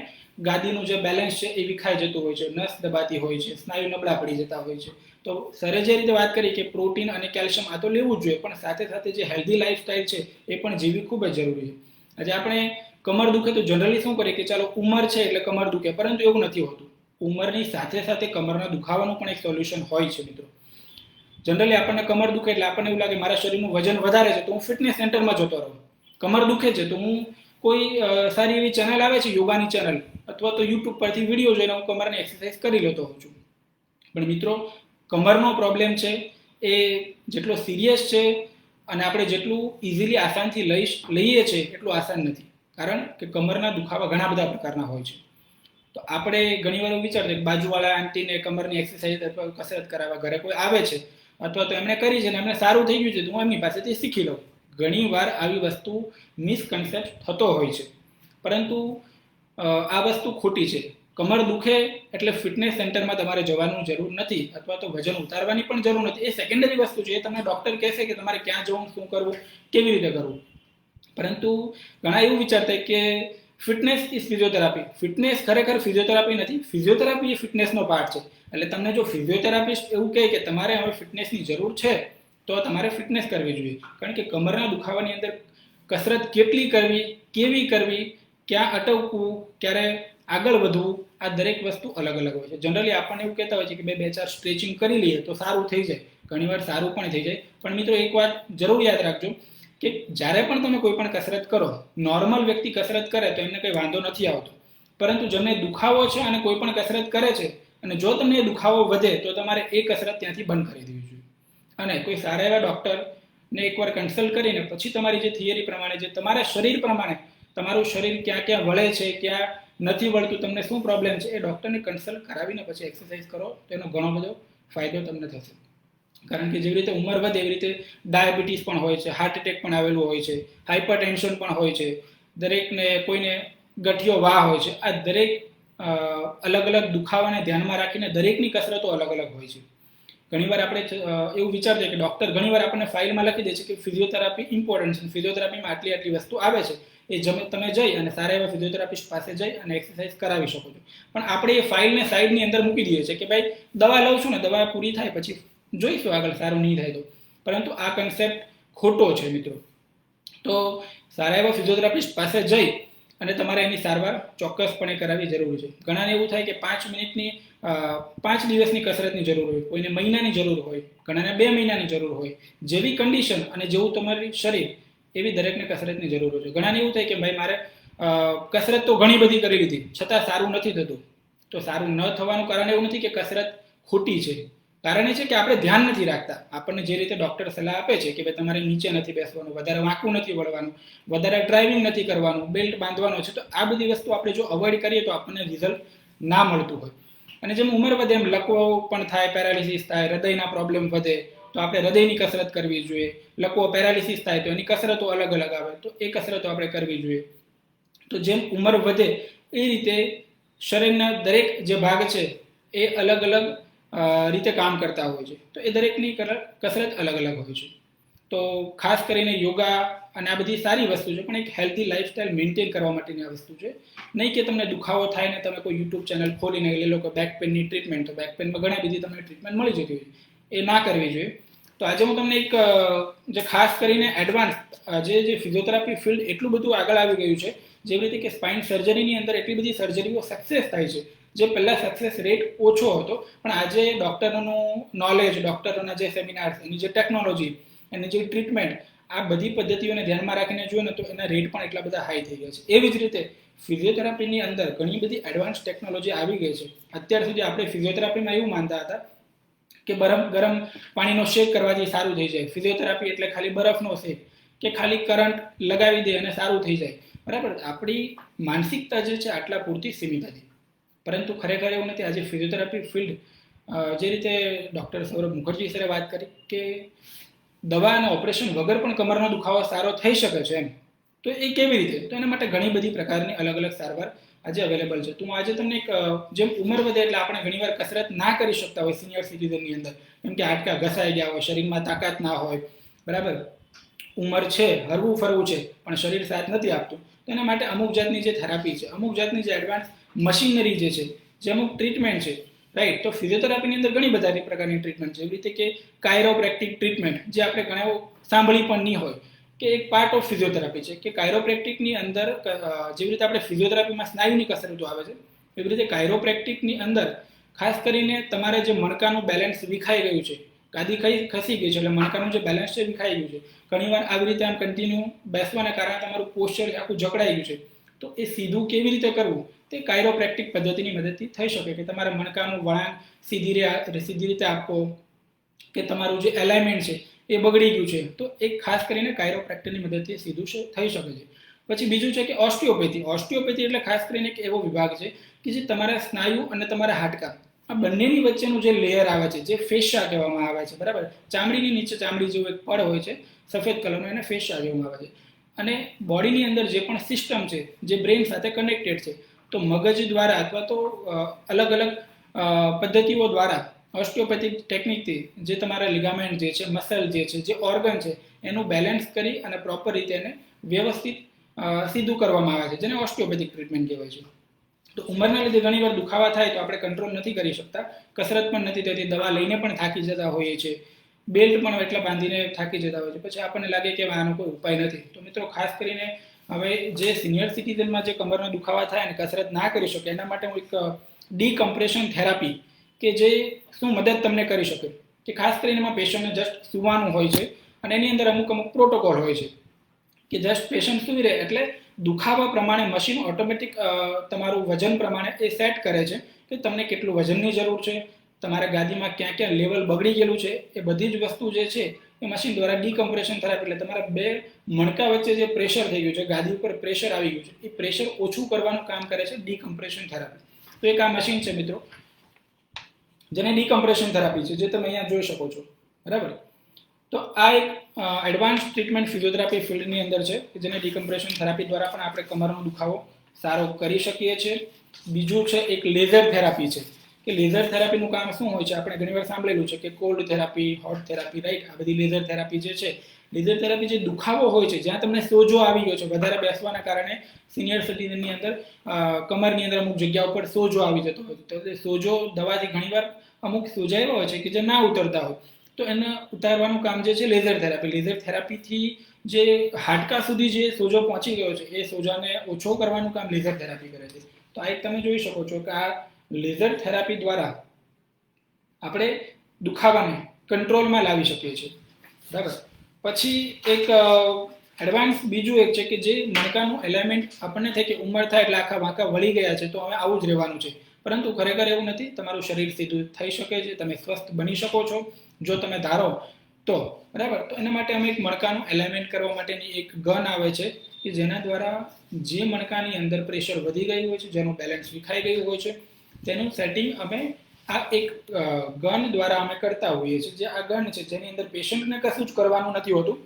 ગાદીનું જે બેલેન્સ છે એ વિખાઈ જતું હોય છે, નસ દબાતી હોય છે, સ્નાયુ નબળા પડી જતા હોય છે. તો સરે જે રીતે વાત કરી કે પ્રોટીન અને કેલ્શિયમ આ તો લેવું જ જોઈએ, પણ સાથે સાથે જે હેલ્ધી લાઈફસ્ટાઈલ છે એ પણ જીવવી ખૂબ જ જરૂરી છે. આજે આપણે કમર દુખે તો જનરલી શું કરીએ કે ચાલો ઉંમર છે એટલે કમર દુખે, પરંતુ એવું નથી હોતું. ઉંમરની સાથે સાથે કમરના દુખાવાનું પણ એક સોલ્યુશન હોય છે મિત્રો. જનરલી આપણને કમર દુખે એટલે આપણને એવું લાગે મારા શરીરનું વજન વધારે છે તો હું ફિટનેસ સેન્ટરમાં જતો રહું. કમર દુખે છે તો હું કોઈ સારી એવી ચેનલ આવે છે યોગાની ચેનલ, અથવા તો યુટ્યુબ પરથી વિડીયો જોઈને હું કમરની એક્સરસાઇઝ કરી લેતો હોઉં છું. પણ મિત્રો, કમરનો પ્રોબ્લેમ છે એ જેટલો સિરિયસ છે અને આપણે જેટલું ઇઝીલી આસાનથી લઈએ છીએ એટલું આસાન નથી, કારણ કે કમરના દુખાવા ઘણા બધા પ્રકારના હોય છે. તો આપણે ઘણીવાર એવું વિચારતા કે બાજુવાળા આંટીને કમરની એક્સરસાઇઝ અથવા કસરત કરાવવા ઘરે કોઈ આવે છે, અથવા તો એમણે કરી છે ને એમને સારું થઈ ગયું છે તો હું એમની પાસેથી શીખી લઉં. ઘણીવાર આવી વસ્તુ મિસકન્સેપ્ટ થતો હોય છે, પરંતુ આ વસ્તુ ખોટી છે. કમર દુખે એટલે ફિટનેસ સેન્ટરમાં તમારે જવાનું જરૂર નથી, અથવા તો વજન ઉતારવાની પણ જરૂર નથી. એ સેકન્ડરી વસ્તુ છે. એ તમને ડૉક્ટર કહેશે કે તમારે ક્યાં જવું, શું કરવું, કેવી રીતે કરવું. પરંતુ ઘણા એવું વિચારતા કે ફિટનેસ ઇઝ ફિઝિયોથેરાપી. ફિટનેસ ખરેખર ફિઝિયોથેરાપી નથી. ફિઝિયોથેરાપી એ ફિટનેસનો પાર્ટ છે. એટલે તમને જો ફિઝિયોથેરાપિસ્ટ એવું કહે કે તમારે હવે ફિટનેસની જરૂર છે, તો તમારે ફિટનેસ કરવી જોઈએ. કારણ કે કમરના દુખાવાની અંદર કસરત કેટલી કરવી, કેવી કરવી, ક્યાં અટકવું, ક્યારે આગળ વધવું, આ દરેક વસ્તુ અલગ અલગ હોય છે. જનરલી આપણને એવું કહેતા હોય છે કે બે ચાર સ્ટ્રેચિંગ કરી લઈએ તો સારું થઈ જાય. ઘણીવાર સારું પણ થઈ જાય. પણ મિત્રો એક વાત જરૂર યાદ રાખજો કે જ્યારે પણ તમે કોઈ પણ કસરત કરો, નોર્મલ વ્યક્તિ કસરત કરે તો એમને કંઈ વાંધો નથી આવતો. પરંતુ જેમને દુખાવો છે અને કોઈ પણ કસરત કરે છે, અને જો તમને એ દુખાવો વધે તો તમારે એ કસરત ત્યાંથી બંધ કરી દેવી જોઈએ. અને કોઈ સારા એવા ડૉક્ટરને એકવાર કન્સલ્ટ કરીને પછી તમારી જે થિયરી પ્રમાણે, જે તમારા શરીર પ્રમાણે, તમારું શરીર ક્યાં ક્યાં વળે છે, ક્યાં નથી વળતું, તમને શું પ્રોબ્લેમ છે, એ ડૉક્ટરને કન્સલ્ટ કરાવીને પછી એક્સરસાઇઝ કરો તો એનો ઘણો બધો ફાયદો તમને થશે. કારણ કે જેવી રીતે ઉંમર વધે એવી રીતે ડાયાબિટીસ પણ હોય છે, હાર્ટ એટેક પણ આવેલું હોય છે, હાઇપર ટેન્શન પણ હોય છે, દરેકને કોઈને ગઠિયો વાહ હોય છે. આ દરેક અલગ અલગ દુખાવાને ધ્યાનમાં રાખીને દરેકની કસરતો અલગ અલગ હોય છે. ઘણીવાર આપણે એવું વિચારીએ કે ડૉક્ટર ઘણીવાર આપણને ફાઇલમાં લખી દે છે કે ફિઝિયોથેરાપી ઇમ્પોર્ટન્ટ છે, ફિઝિયોથેરાપીમાં આટલી આટલી વસ્તુ આવે છે, એ તમે જઈ અને સારા એવા ફિઝિયોથેરાપિસ્ટ પાસે જઈ અને એક્સરસાઇઝ કરાવી શકો છો. પણ આપણે એ ફાઇલને સાઈડની અંદર મૂકી દઈએ છીએ કે ભાઈ દવા લઉં છું ને, દવા પૂરી થાય પછી જોઈશું આગળ, સારું નહીં થાય તો. પરંતુ આ કન્સેપ્ટ ખોટો છે મિત્રો. તો સારા એવા ફિઝિયોથેરાપિસ્ટ પાસે જઈ અને તમારે એની સારવાર ચોક્કસપણે કરાવવી જરૂરી છે. ઘણાને એવું થાય કે 5 દિવસની કસરતની જરૂર હોય, કોઈને મહિનાની જરૂર હોય, ઘણાને 2 મહિનાની જરૂર હોય. જેવી કન્ડિશન અને જેવું તમારી શરીર એવી દરેકને કસરતની જરૂર હોય છે. ઘણાને એવું થાય કે ભાઈ મારે કસરત તો ઘણી બધી કરી લીધી છતાં સારું નથી થતું. તો સારું ન થવાનું કારણ એવું નથી કે કસરત ખોટી છે. કારણ એ છે કે આપણે ધ્યાન નથી રાખતા. આપણને જે રીતે ડૉક્ટર સલાહ આપે છે કે ભાઈ તમારે નીચે નથી બેસવાનું, વધારે વાંકું નથી વળવાનું, વધારે ડ્રાઇવિંગ નથી કરવાનું, બેલ્ટ બાંધવાનો છે, તો આ બધી વસ્તુ આપણે જો અવોઇડ કરીએ તો આપણને રિઝલ્ટ ના મળતું હોય. અને જેમ ઉંમર વધે એમ લકવો પણ થાય, પેરાલિસિસ થાય, હૃદયના પ્રોબ્લેમ વધે તો આપણે હૃદયની કસરત કરવી જોઈએ. લકવો પેરાલિસિસ થાય તો એની કસરતો અલગ અલગ આવે, તો એ કસરતો આપણે કરવી જોઈએ. તો જેમ ઉંમર વધે એ રીતે શરીરના દરેક જે ભાગ છે એ અલગ અલગ રીતે કામ કરતા હોય છે. તો એ દરેકની કસરત અલગ અલગ હોય છે. તો ખાસ કરીને યોગા અને આ બધી સારી વસ્તુ છે, પણ એક હેલ્ધી લાઈફસ્ટાઈલ મેન્ટેન કરવા માટેની આ વસ્તુ છે. નહીં કે તમને દુખાવો થાય ને તમે કોઈ યુટ્યુબ ચેનલ ખોલીને લઈ લો કે બેક પેનની ટ્રીટમેન્ટ, તો બેક પેનમાં ઘણા બધી તમને ટ્રીટમેન્ટ મળી જતી હોય, એ ના કરવી જોઈએ. તો આજે હું તમને એક જે ખાસ કરીને એડવાન્સ જે ફિઝિયોથેરાપી ફિલ્ડ એટલું બધું આગળ આવી ગયું છે, જેવી રીતે કે સ્પાઇન સર્જરીની અંદર એટલી બધી સર્જરીઓ સક્સેસ થાય છે, જે પહેલાં સક્સેસ રેટ ઓછો હતો. પણ આજે ડૉક્ટરોનું નોલેજ, ડૉક્ટરોના જે સેમિનાર્સ, એની જે ટેકનોલોજી, એની જે ટ્રીટમેન્ટ, આ બધી પદ્ધતિઓને ધ્યાનમાં રાખીને જોઈએ ને તો એના રેટ પણ એટલા બધા હાઈ થઈ ગયા છે. એવી જ રીતે ફિઝિયોથેરાપીની અંદર ઘણી બધી એડવાન્સ ટેકનોલોજી આવી ગઈ છે. અત્યાર સુધી આપણે ફિઝિયોથેરાપીમાં એવું માનતા હતા કે ગરમ પાણીનો શેક કરવાથી સારું થઈ જાય. ફિઝિયોથેરાપી એટલે ખાલી બરફનો શેક કે ખાલી કરંટ લગાવી દે અને સારું થઈ જાય. બરાબર, આપણી માનસિકતા જે છે આટલા પૂરતી સીમિત હતી. પરંતુ ખરેખર એવું નથી. આજે ફિઝિયોથેરાપી ફિલ્ડ જે રીતે ડૉક્ટર સૌરભ મુખર્જી સરે વાત કરી કે દવા અને ઓપરેશન વગર પણ કમરનો દુખાવો સારો થઈ શકે છે એમ, તો એ કેવી રીતે? તો એના માટે ઘણી બધી પ્રકારની અલગ અલગ સારવાર આજે અવેલેબલ છે. તો હું આજે તમને જેમ ઉંમર વધે એટલે આપણે ઘણીવાર કસરત ના કરી શકતા હોય સિનિયર સિટીઝનની અંદર, કેમ કે હાડકાં ઘસાઈ ગયા હોય, શરીરમાં તાકાત ના હોય, બરાબર, ઉંમર છે, હરવું ફરવું છે, પણ શરીર સાથ નથી આપતું. તો એના માટે અમુક જાતની જે થેરાપી છે, અમુક જાતની જે એડવાન્સ મશીનરી જે છે, જે અમુક ટ્રીટમેન્ટ છે, રાઈટ. તો ફિઝિયોથેરાપીની અંદર ઘણી બધા પ્રકારની ટ્રીટમેન્ટ છે, એવી રીતે કે કાયરોપ્રેક્ટિક ટ્રીટમેન્ટ, જે આપણે ઘણા સાંભળી પણ નહીં હોય કે એક પાર્ટ ઓફ ફિઝિયોથેરાપી છે. કે કાયરોપ્રેક્ટિકની અંદર જેવી રીતે આપણે ફિઝિયોથેરાપીમાં સ્નાયુની કસરતો આવે છે, એવી રીતે કાયરોપ્રેક્ટિકની અંદર ખાસ કરીને તમારે જે મણકાનું બેલેન્સ વિખાઈ ગયું છે, ગાદી ખસી ગઈ છે એટલે મણકાનું જે બેલેન્સ છે વિખાઈ ગયું છે, ઘણીવાર આવી રીતે આમ કન્ટિન્યુ બેસવાના કારણે તમારું પોસ્ચર આખું જકડાઈ ગયું છે, તો એ સીધું કેવી રીતે કરવું તે કાયરોપ્રેક્ટિક પદ્ધતિની મદદથી થઈ શકે. કે તમારા મણકાનું વળાંક સીધી રીતે આપવો, કે તમારું જે એલાઇનમેન્ટ છે એ બગડી ગયું છે, તો એક ખાસ કરીને કાયરોપ્રેક્ટરની મદદથી સીધું થઈ શકે છે. પછી બીજું છે કે ઓસ્ટિયોપેથી. ઓસ્ટિયોપેથી એટલે ખાસ કરીને એક એવો વિભાગ છે કે જે તમારા સ્નાયુ અને તમારા હાડકાં, આ બંનેની વચ્ચેનું જે લેયર આવે છે, જે ફેશિયા કહેવામાં આવે છે, બરાબર, ચામડીની નીચે ચામડી જેવું એક પડ હોય છે સફેદ કલરનો, એને ફેશિયા કહેવામાં આવે છે. અને બોડીની અંદર જે પણ સિસ્ટમ છે જે બ્રેઇન સાથે કનેક્ટેડ છે, તો મગજ દ્વારા અથવા તો અલગ અલગ પદ્ધતિઓ દ્વારા ઓસ્ટિયોપેથિક ટેકનિકથી જે તમારા લિગામેન્ટ જે છે, મસલ જે છે, જે ઓર્ગન છે, એનું બેલેન્સ કરી અને પ્રોપર રીતે એને વ્યવસ્થિત સીધું કરવામાં આવે છે, જેને ઓસ્ટિયોપેથિક ટ્રીટમેન્ટ કહેવાય છે. તો ઉંમરના લીધે ઘણીવાર દુખાવા થાય તો આપણે કંટ્રોલ નથી કરી શકતા, કસરત પણ નથી થતી, દવા લઈને પણ થાકી જતા હોઈએ છીએ, બેલ્ટ પણ એટલા બાંધીને થાકી જતા હોય છે, પછી આપણને લાગે કે આનો કોઈ ઉપાય નથી. તો મિત્રો ખાસ કરીને હવે જે સિનિયર સિટીઝનમાં જે કમરના દુખાવા થાય અને કસરત ના કરી શકે એના માટે હું એક ડીકમ્પ્રેશન થેરાપી કે જે શું મદદ તમને કરી શકે કે ખાસ કરીને એમાં પેશન્ટને જસ્ટ સુવાનું હોય છે અને એની અંદર અમુક પ્રોટોકોલ હોય છે કે જસ્ટ પેશન્ટ સુઈ રહે એટલે દુખાવા પ્રમાણે મશીન ઓટોમેટિક તમારું વજન પ્રમાણે એ સેટ કરે છે કે તમને કેટલું વજનની જરૂર છે, તમારા ગાદીમાં ક્યાં ક્યાં લેવલ બગડી ગયેલું છે, એ બધી જ વસ્તુ જે છે એ મશીન દ્વારા ડીકમ્પ્રેશન થેરાપી એટલે તમારા બે મણકા વચ્ચે જે પ્રેશર થઈ ગયું છે, ગાદી ઉપર પ્રેશર આવી ગયું છે, એ પ્રેશર ઓછું કરવાનું કામ કરે છે ડીકમ્પ્રેશન થેરાપી. તો એક આ મશીન છે મિત્રો જેને ડીકમ્પ્રેશન થેરાપી છે, જે તમે અહીંયા જોઈ શકો છો, બરાબર. તો આ એક એડવાન્સ ટ્રીટમેન્ટ ફિઝિયોથેરાપી ફિલ્ડની અંદર છે કે જેને ડીકમ્પ્રેશન થેરાપી દ્વારા પણ આપણે કમરનો દુખાવો સારો કરી શકીએ છીએ. બીજું છે એક લેઝર થેરાપી છે કે લેઝર થેરાપીનું કામ શું હોય છે, આપણે ઘણીવાર સાંભળેલું છે કે cold therapy, hot therapy, right. આ બધી લેઝર થેરાપી જે છે, લેઝર થેરાપી જે દુખાવો હોય છે, જ્યાં તમને સોજો આવી ગયો છે, વધારે બેસવાના કારણે સિનિયર સિટીઝનની અંદર કમરની અંદર અમુક જગ્યા ઉપર સોજો આવી જતો હોય તો એ સોજો દવાથી ઘણીવાર અમુક સોજા એવા હોય છે કે જે ના ઉતરતા હોય તો એને ઉતારવાનું કામ જે છે લેઝર થેરાપી. લેઝર થેરાપીથી જે હાડકા સુધી જે સોજો પહોંચી ગયો છે એ સોજાને ઓછો કરવાનું કામ લેઝર થેરાપી કરે છે. તો આ એક તમે જોઈ શકો છો કે આ લેઝર થેરાપી દ્વારા આપણે દુખાવાને કંટ્રોલમાં લાવી શકીએ છીએ, બરાબર. પછી એક એડવાન્સ બીજું એક છે કે જે મણકાનું એલાઇનમેન્ટ આપણને થાય કે ઉંમર થાય એટલે આખા વાંકા વળી ગયા છે તો હવે આવું જ રહેવાનું છે, પરંતુ ખરેખર એવું નથી. તમારું શરીર સીધું થઈ શકે છે, તમે સ્વસ્થ બની શકો છો જો તમે ધારો તો, બરાબર. તો એના માટે અમે એક મણકાનું એલાઇનમેન્ટ કરવા માટેની એક ગન આવે છે કે જેના દ્વારા જે મણકાની અંદર પ્રેશર વધી ગયું હોય છે, જેનું બેલેન્સ વિખાઈ ગયું હોય છે, તેનું સેટિંગ અમે આ એક ગન દ્વારા અમે કરતા હોઈએ છીએ. જે આ ગન છે જેની અંદર પેશન્ટને કશું જ કરવાનું નથી હોતું,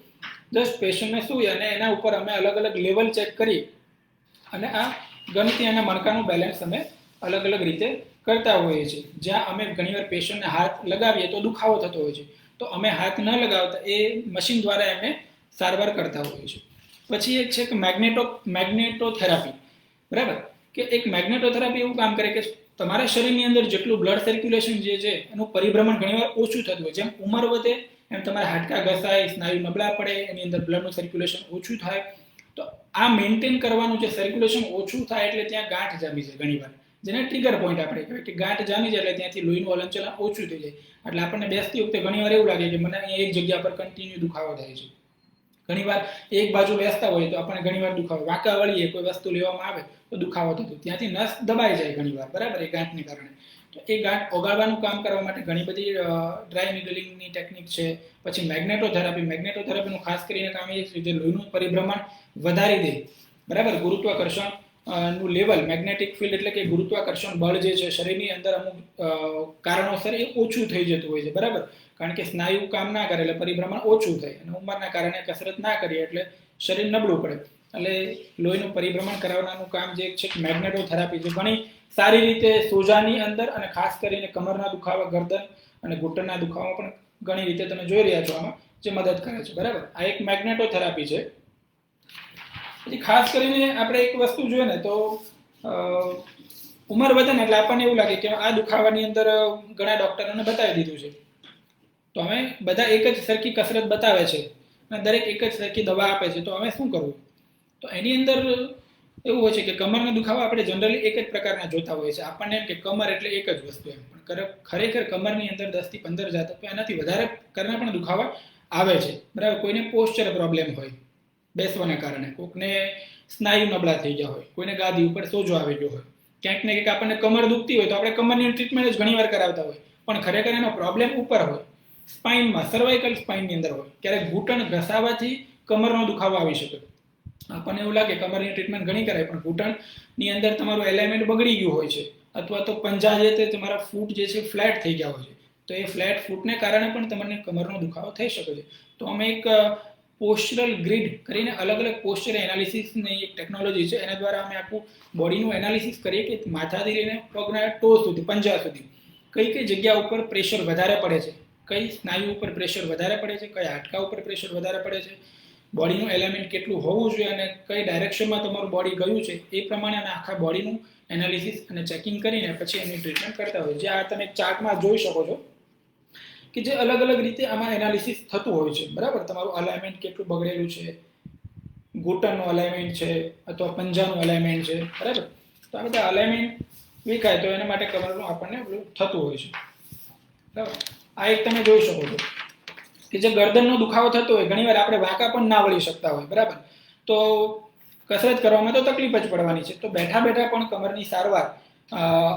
જસ્ટ પેશન્ટને સુઈ અને એના ઉપર અમે અલગ અલગ લેવલ ચેક કરી અને આ ગનથી એના મણકાનું બેલેન્સ અમે અલગ અલગ રીતે કરતા હોઈએ છીએ. જ્યાં અમે ઘણીવાર પેશન્ટને હાથ લગાવીએ તો દુખાવો થતો હોય છે, તો અમે હાથ ન લગાવતા એ મશીન દ્વારા એમને સારવાર કરતા હોઈએ છીએ. પછી એક છે કે મેગ્નેટોથેરાપી, બરાબર. કે એક મેગ્નેટોથેરાપી એવું કામ કરે કે તમારા શરીરની અંદર જેટલું બ્લડ સર્ક્યુલેશન જે છે એનું પરિભ્રમણ ઘણીવાર ઓછું થતું હોય. જેમ ઉંમર વધે એમ તમારા હાડકા ઘસાય, સ્નાયુ નબળા પડે, એની અંદર બ્લડનું સર્ક્યુલેશન ઓછું થાય. તો આ મેન્ટેન કરવાનું છે, સર્ક્યુલેશન ઓછું થાય એટલે ત્યાં ગાંઠ જામી જાય ઘણીવાર, જેને ટ્રિગર પોઈન્ટ આપણે કહેવાય કે ગાંઠ જામી જાય એટલે ત્યાંથી લોહીનું હલનચલન ઓછું થઈ જાય. એટલે આપણને બેસતી વખતે ઘણીવાર એવું લાગે કે મને અહીંયા એક જગ્યા પર કન્ટિન્યુ દુખાવો થાય છે. ઘણીવાર એક બાજુ બેસતા હોય તો આપણને ઘણીવાર દુખાવો, વાંકા વળીએ કોઈ વસ્તુ લેવામાં આવે તો દુખાવો થતો, ત્યાંથી નસ દબાઈ જાય ઘણીવાર, બરાબર, એ ગાંઠને કારણે. તો એ ગાંઠ ઓગાળવાનું કામ કરવા માટે ઘણી બધી ડ્રાય નીડલિંગની ટેકનિક છે. પછી મેગ્નેટોથેરાપીનું ખાસ કરીને કામ એ છે જે લોહીનું પરિભ્રમણ વધારી દે, બરાબર. ગુરુત્વાકર્ષણ નું લેવલ, મેગ્નેટિક ફિલ્ડ એટલે કે ગુરુત્વાકર્ષણ બળ જે છે શરીરની અંદર અમુક કારણોસર એ ઓછું થઈ જતું હોય છે, બરાબર. કારણ કે સ્નાયુ કામ ના કરે એટલે પરિભ્રમણ ઓછું થાય અને ઉંમરના કારણે કસરત ના કરીએ એટલે શરીર નબળું પડે. એટલે લોહીનું પરિભ્રમણ કરાવવાનું કામ જે છે મેગ્નેટોથેરાપી છે, ઘણી સારી રીતે સોજાની અંદર અને ખાસ કરીને કમરના દુખાવા, ગરદન અને ઘૂંટણના દુખાવા પણ ઘણી રીતે તમે જોઈ રહ્યા છો આમાં જે મદદ કરે છે, બરાબર. આ એક મેગ્નેટોથેરાપી છે. પછી ખાસ કરીને આપણે એક વસ્તુ જોઈએ ને તો ઉંમર વધે ને એટલે આપણને એવું લાગે કે આ દુખાવાની અંદર ઘણા ડોક્ટરોને બતાવી દીધું છે તો અમે બધા એક જ સરખી કસરત બતાવે છે અને દરેક એક જ સરખી દવા આપે છે, તો અમે શું કરવું? તો એની અંદર એવું હોય છે કે કમરનો દુખાવો આપણે જનરલી એક જ પ્રકારના જોતા હોય છે. આપણને એમ કે કમર એટલે એક જ વસ્તુ એમ, પણ ખરેખર કમરની અંદર 10 થી 15 જાત અથવા એનાથી વધારે કરના પણ દુખાવા આવે છે, બરાબર. કોઈને પોસ્ચર પ્રોબ્લેમ હોય બેસવાના કારણે, કોઈકને સ્નાયુ નબળા થઈ ગયા હોય, કોઈને ગાદી ઉપર સોજો આવી ગયો હોય, ક્યાંક ને ક્યાંક આપણને કમર દુખતી હોય તો આપણે કમરની ટ્રીટમેન્ટ જ ઘણીવાર કરાવતા હોય, પણ ખરેખર એનો પ્રોબ્લેમ ઉપર હોય, સ્પાઇનમાં, સર્વાઇકલ સ્પાઇનની અંદર હોય. ક્યારેક ઘૂંટણ ઘસાવાથી કમરનો દુખાવો આવી શકે. આપણને એવું લાગે કમરની ટ્રીટમેન્ટ ઘણી કરાય પણ ઘૂંટણની અંદર તમારું એલાઇનમેન્ટ બગડી ગયું હોય છે અથવા તો પંજા જે તે તમારા ફૂટ જે છે ફ્લેટ થઈ ગયા હોય છે, તો એ ફ્લેટ ફૂટને કારણે પણ તમને કમરનો દુખાવો થઈ શકે છે. તો અમે એક પોસ્ચરલ ગ્રીડ કરીને અલગ અલગ પોસ્ચર એનાલિસિસની એક ટેકનોલોજી છે. એના દ્વારા અમે આખું બોડીનું એનાલિસિસ કરીએ કે માથાથી લઈને પગના ટો સુધી, પંજા સુધી કઈ કઈ જગ્યા ઉપર પ્રેશર વધારે પડે છે, કઈ સ્નાયુ ઉપર પ્રેશર વધારે પડે છે, કઈ હાડકા ઉપર પ્રેશર વધારે પડે છે, બોડીનું એલિમેન્ટ કેટલું હોવું જોઈએ અને કઈ ડાયરેક્શનમાં તમારું બોડી ગયું છે એ પ્રમાણે અમે આખા બોડીનું એનાલિસિસ અને ચેકિંગ કરીને પછી એની ટ્રીટમેન્ટ કરતા હોય. જે આ તમે ચાર્ટમાં જોઈ શકો છો કે જે અલગ અલગ રીતે આમાં એનાલિસિસ થતું હોય છે. બરાબર, તમારું અલાઇનમેન્ટ કેટલું બગડેલું છે, ઘૂંટણનું અલાઇનમેન્ટ છે અથવા પંજાનું અલાઇનમેન્ટ છે. બરાબર, તો આ બધા અલાઇનમેન્ટ વિખાય તો એના માટે કમરનું આપણને થતું હોય છે. બરાબર, આ એક તમે જોઈ શકો છો કે જે ગરદનનો દુખાવો થતો હોય, ઘણીવાર આપણે વાંકા પણ ના વળી શકતા હોય. બરાબર, તો કસરત કરવામાં તો તકલીફ જ પડવાની છે. તો બેઠા બેઠા પણ કમરની સારવાર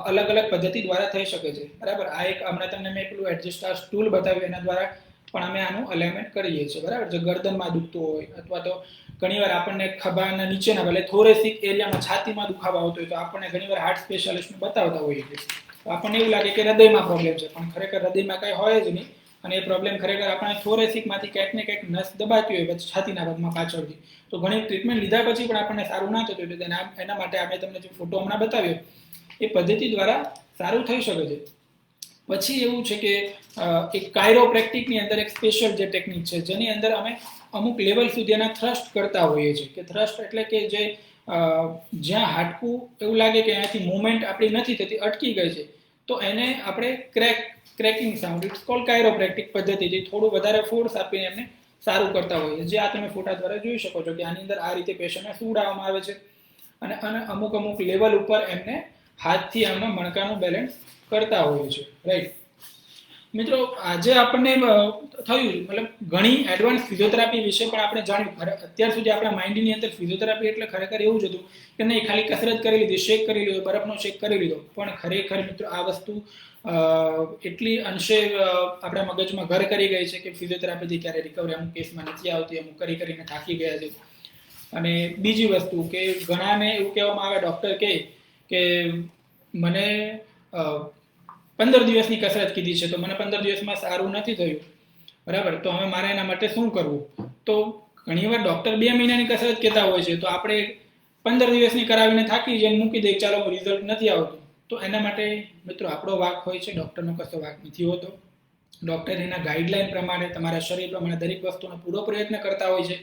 અલગ અલગ પદ્ધતિ દ્વારા થઈ શકે છે. બરાબર, આ એક હમણાં તમને મેં પેલું એડજસ્ટર ટૂલ બતાવ્યું, એના દ્વારા પણ અમે આનું અલાઇનમેન્ટ કરીએ છીએ. બરાબર, જે ગરદનમાં દુખતું હોય અથવા તો ઘણીવાર આપણને ખભાના નીચેના ભલે થોરેસિક એરિયામાં છાતીમાં દુખાવા આવતો હોય તો આપણને ઘણીવાર હાર્ટ સ્પેશિયાલિસ્ટને બતાવતા હોઈએ છીએ. તો આપણને એવું લાગે કે હૃદયમાં પ્રોબ્લેમ છે, પણ ખરેખર હૃદયમાં કંઈ હોય જ નહીં. અને એ પ્રોબ્લેમ ખરેખર આપણે થોરેસિકમાંથી ક્યાંક ને ક્યાંક નસ દબાતી હોય પછી છાતીના ભાગમાં પાછળથી. તો ઘણી ટ્રીટમેન્ટ લીધા પછી પણ આપણને સારું ના થતું હોય તો એના માટે અમે તમને જે ફોટો હમણાં બતાવ્યો એ પદ્ધતિ દ્વારા સારું થઈ શકે છે. પછી એવું છે કે એક કાયરોપ્રેક્ટિકની અંદર એક સ્પેશિયલ જે ટેકનિક છે જેની અંદર અમે અમુક લેવલ સુધી એના થ્રસ્ટ કરતા હોઈએ છીએ. કે થ્રસ્ટ એટલે કે જે જ્યાં હાડકું એવું લાગે કે અહીંયાથી મુવમેન્ટ આપણી નથી થતી, અટકી ગઈ છે, તો એને આપણે cracking sound, it's cold chiropractic પદ્ધતિથી થોડું વધારે ફોર્સ આપીને એમને સારું કરતા હોઈએ. જે આ તમે ફોટા દ્વારા જોઈ શકો છો કે આની અંદર આ રીતે પેશન્ટને સુવડાવવામાં આવે છે અને અમુક લેવલ ઉપર એમને હાથથી એમના મણકાનું બેલેન્સ કરતા હોઈએ છે. રાઈટ મિત્રો, આજે આપણને થયું મતલબ ઘણી એડવાન્સ ફિઝિયોથેરાપી વિશે પણ આપણે જાણ્યું. અત્યાર સુધી આપણા માઇન્ડની અંદર ફિઝિયોથેરાપી એટલે ખરેખર એવું જ હતું કે નહીં, ખાલી કસરત કરી લીધી, શેક કરી લીધો, બરફનો શેક કરી લીધો. પણ ખરેખર મિત્રો આ વસ્તુ એટલી અંશે આપણા મગજમાં ઘર કરી ગઈ છે કે ફિઝિયોથેરાપીથી ક્યારે રિકવરી અમુક કેસમાં નથી આવતી, અમુક કરીને થાકી ગયા છે. અને બીજી વસ્તુ કે ઘણાને એવું કહેવામાં આવે, ડૉક્ટર કે મને 15 દિવસની કસરત કીધી છે તો મને 15 દિવસમાં સારું નથી થયું. બરાબર, તો હવે મારે એના માટે શું કરવું? તો ઘણીવાર ડૉક્ટર 2 મહિનાની કસરત કહેતા હોય છે તો આપણે 15 દિવસની કરાવીને થાકી જઈને મૂકી દઈએ, ચાલો રિઝલ્ટ નથી આવતું. તો એના માટે મિત્રો આપણો વાંક હોય છે, ડૉક્ટરનો કશો વાંક નથી હોતો. ડૉક્ટર એના ગાઈડલાઈન પ્રમાણે, તમારા શરીર પ્રમાણે દરેક વસ્તુનો પૂરો પ્રયત્ન કરતા હોય છે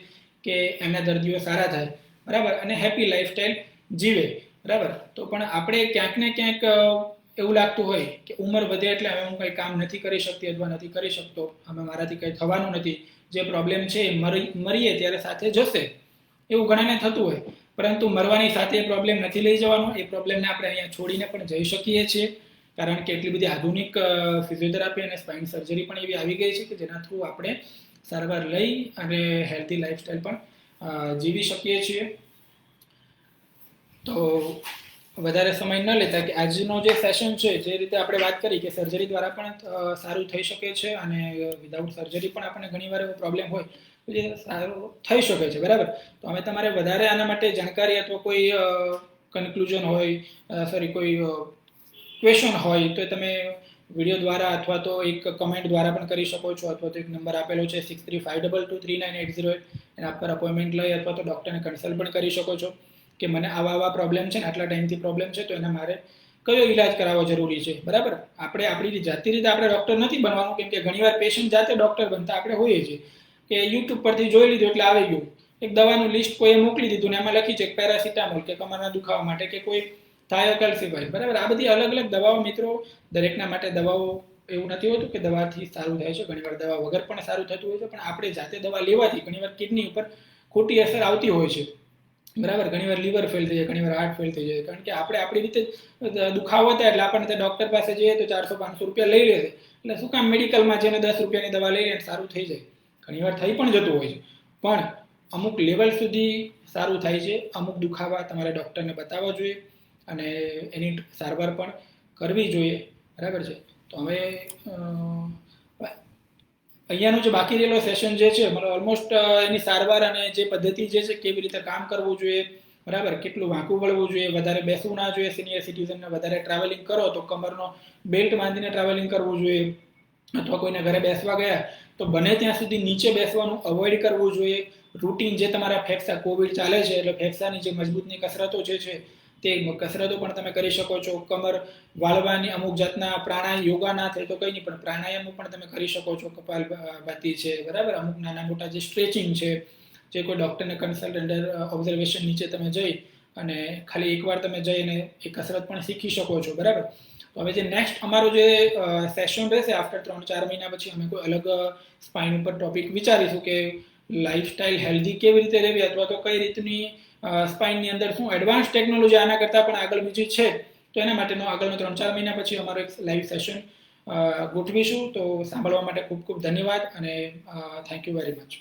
કે એમના દર્દીઓ સારા થાય. બરાબર, અને હેપી લાઈફસ્ટાઈલ જીવે. બરાબર, તો પણ આપણે ક્યાંક ને ક્યાંક એવું લાગતું હોય કે ઉંમર વધે એટલે હવે હું કંઈ કામ નથી કરી શકતી અથવા નથી કરી શકતો, હવે મારાથી કંઈ થવાનું નથી, જે પ્રોબ્લેમ છે એ મરીએ ત્યારે સાથે જશે, એવું ઘણાને થતું હોય. પરંતુ મરવાની સાથે એ પ્રોબ્લેમ નથી લઈ જવાનો. એ પ્રોબ્લેમને આપણે અહીંયા છોડીને પણ જઈ શકીએ છીએ, કારણ કે એટલી બધી આધુનિક ફિઝિયોથેરાપી અને સ્પાઇન સર્જરી પણ એવી આવી ગઈ છે કે જેના થ્રુ આપણે સારવાર લઈ અને હેલ્ધી લાઈફસ્ટાઈલ પણ જીવી શકીએ છીએ. તો વધારે સમય ન લેતા કે આજનો જે સેશન છે, જે રીતે આપણે વાત કરી કે સર્જરી દ્વારા પણ સારું થઈ શકે છે અને વિધાઉટ સર્જરી પણ આપણને ઘણીવાર એવો પ્રોબ્લેમ હોય તો જે સારું થઈ શકે છે. બરાબર, તો અમે તમારે વધારે આના માટે જાણકારી અથવા કોઈ કન્ક્લુઝન હોય, કોઈ ક્વેશ્ચન હોય તો તમે વિડીયો દ્વારા અથવા તો એક કમેન્ટ દ્વારા પણ કરી શકો છો, અથવા તો એક નંબર આપેલો છે 6352239808, એના પર અપોઇન્ટમેન્ટ લઈ અથવા તો ડૉક્ટરને કન્સલ્ટ પણ કરી શકો છો કે મને આવા પ્રોબ્લેમ છે ને આટલા ટાઈમથી પ્રોબ્લેમ છે, તો એના મારે કયો ઈલાજ કરાવવો જરૂરી છે. બરાબર, આપણે આપણી જાતી રીતે આપણે ડૉક્ટર નથી બનવાનું, કેમ કે ઘણીવાર પેશન્ટ જાતે ડૉક્ટર બનતા આપણે હોઈએ છીએ કે યુટ્યુબ પરથી જોઈ લીધું એટલે આવી ગયું, એક દવાનું લિસ્ટ કોઈએ મોકલી દીધું ને એમાં લખી છે કે પેરાસિટામોલ કે કમરના દુખાવા માટે કે કોઈ થાયોકેલ્સિફાય. બરાબર, આ બધી અલગ અલગ દવાઓ મિત્રો, દરેકના માટે દવાઓ એવું નથી હોતું કે દવાથી સારું થાય છે. ઘણીવાર દવા વગર પણ સારું થતું હોય છે, પણ આપણે જાતે દવા લેવાથી ઘણીવાર કિડની ઉપર ખોટી અસર આવતી હોય છે. બરાબર, ઘણીવાર લીવર ફેલ થઈ જાય, ઘણીવાર હાર્ટ ફેલ થઈ જાય, કારણ કે આપણે આપણી રીતે દુખાવો થાય એટલે આપણને ડૉક્ટર પાસે જઈએ તો 400-500 રૂપિયા લઈ લે છે. એટલે શું કામ મેડિકલમાં જઈને 10 રૂપિયાની દવા લઈ લે સારું થઈ જાય? ઘણીવાર થઈ પણ જતું હોય છે, પણ અમુક લેવલ સુધી સારું થાય છે. અમુક દુખાવા તમારે ડૉક્ટરને બતાવવા જોઈએ અને એની સારવાર પણ કરવી જોઈએ. બરાબર છે, તો હવે અહીંયાનું જે બાકી રહેલો સેશન જે છે મને ઓલમોસ્ટ એની સારવાર અને જે પદ્ધતિ જે છે કેવી રીતે કામ કરવું જોઈએ, બરાબર, કેટલું વાંકું વળવું જોઈએ, વધારે બેસવું ના જોઈએ, સિનિયર સિટીઝનને વધારે ટ્રાવેલિંગ કરો તો કમરનો બેલ્ટ બાંધીને ટ્રાવેલિંગ કરવું જોઈએ, અથવા કોઈને ઘરે બેસવા ગયા તો બને ત્યાં સુધી નીચે બેસવાનું અવોઇડ કરવું જોઈએ. રૂટીન જે તમારા ફેફસા કોવિડ ચાલે છે એટલે ફેફસાની જે મજબૂતની કસરતો જે છે તે કસરતો પણ તમે કરી શકો છો. કમર વાળવાની અમુક જાતના પ્રાણાયામ, યોગા ના થાય તો કંઈ નહીં પણ પ્રાણાયામો પણ તમે કરી શકો છો. કપાલભાતિ છે, બરાબર, અમુક નાના મોટા જે સ્ટ્રેચિંગ છે, જે કોઈ ડૉક્ટરને કન્સલ્ટ અંડર ઓબ્ઝર્વેશન નીચે તમે જઈ અને ખાલી એકવાર તમે જઈને એ કસરત પણ શીખી શકો છો, બરાબર. તો હવે જે નેક્સ્ટ અમારો જે સેશન રહેશે આફ્ટર 3-4 મહિના પછી અમે કોઈ અલગ સ્પાઇન ઉપર ટોપિક વિચારીશું કે લાઈફસ્ટાઈલ હેલ્ધી કેવી રીતે રહેવી, અથવા તો કઈ રીતની સ્પાઇનની અંદર શું એડવાન્સ ટેકનોલોજી આના કરતાં પણ આગળ બીજી છે, તો એના માટેનો આગળનો 3-4 મહિના પછી અમારો એક લાઈવ સેશન ગોઠવીશું. તો સાંભળવા માટે ખૂબ ખૂબ ધન્યવાદ અને થેન્ક યુ વેરી મચ.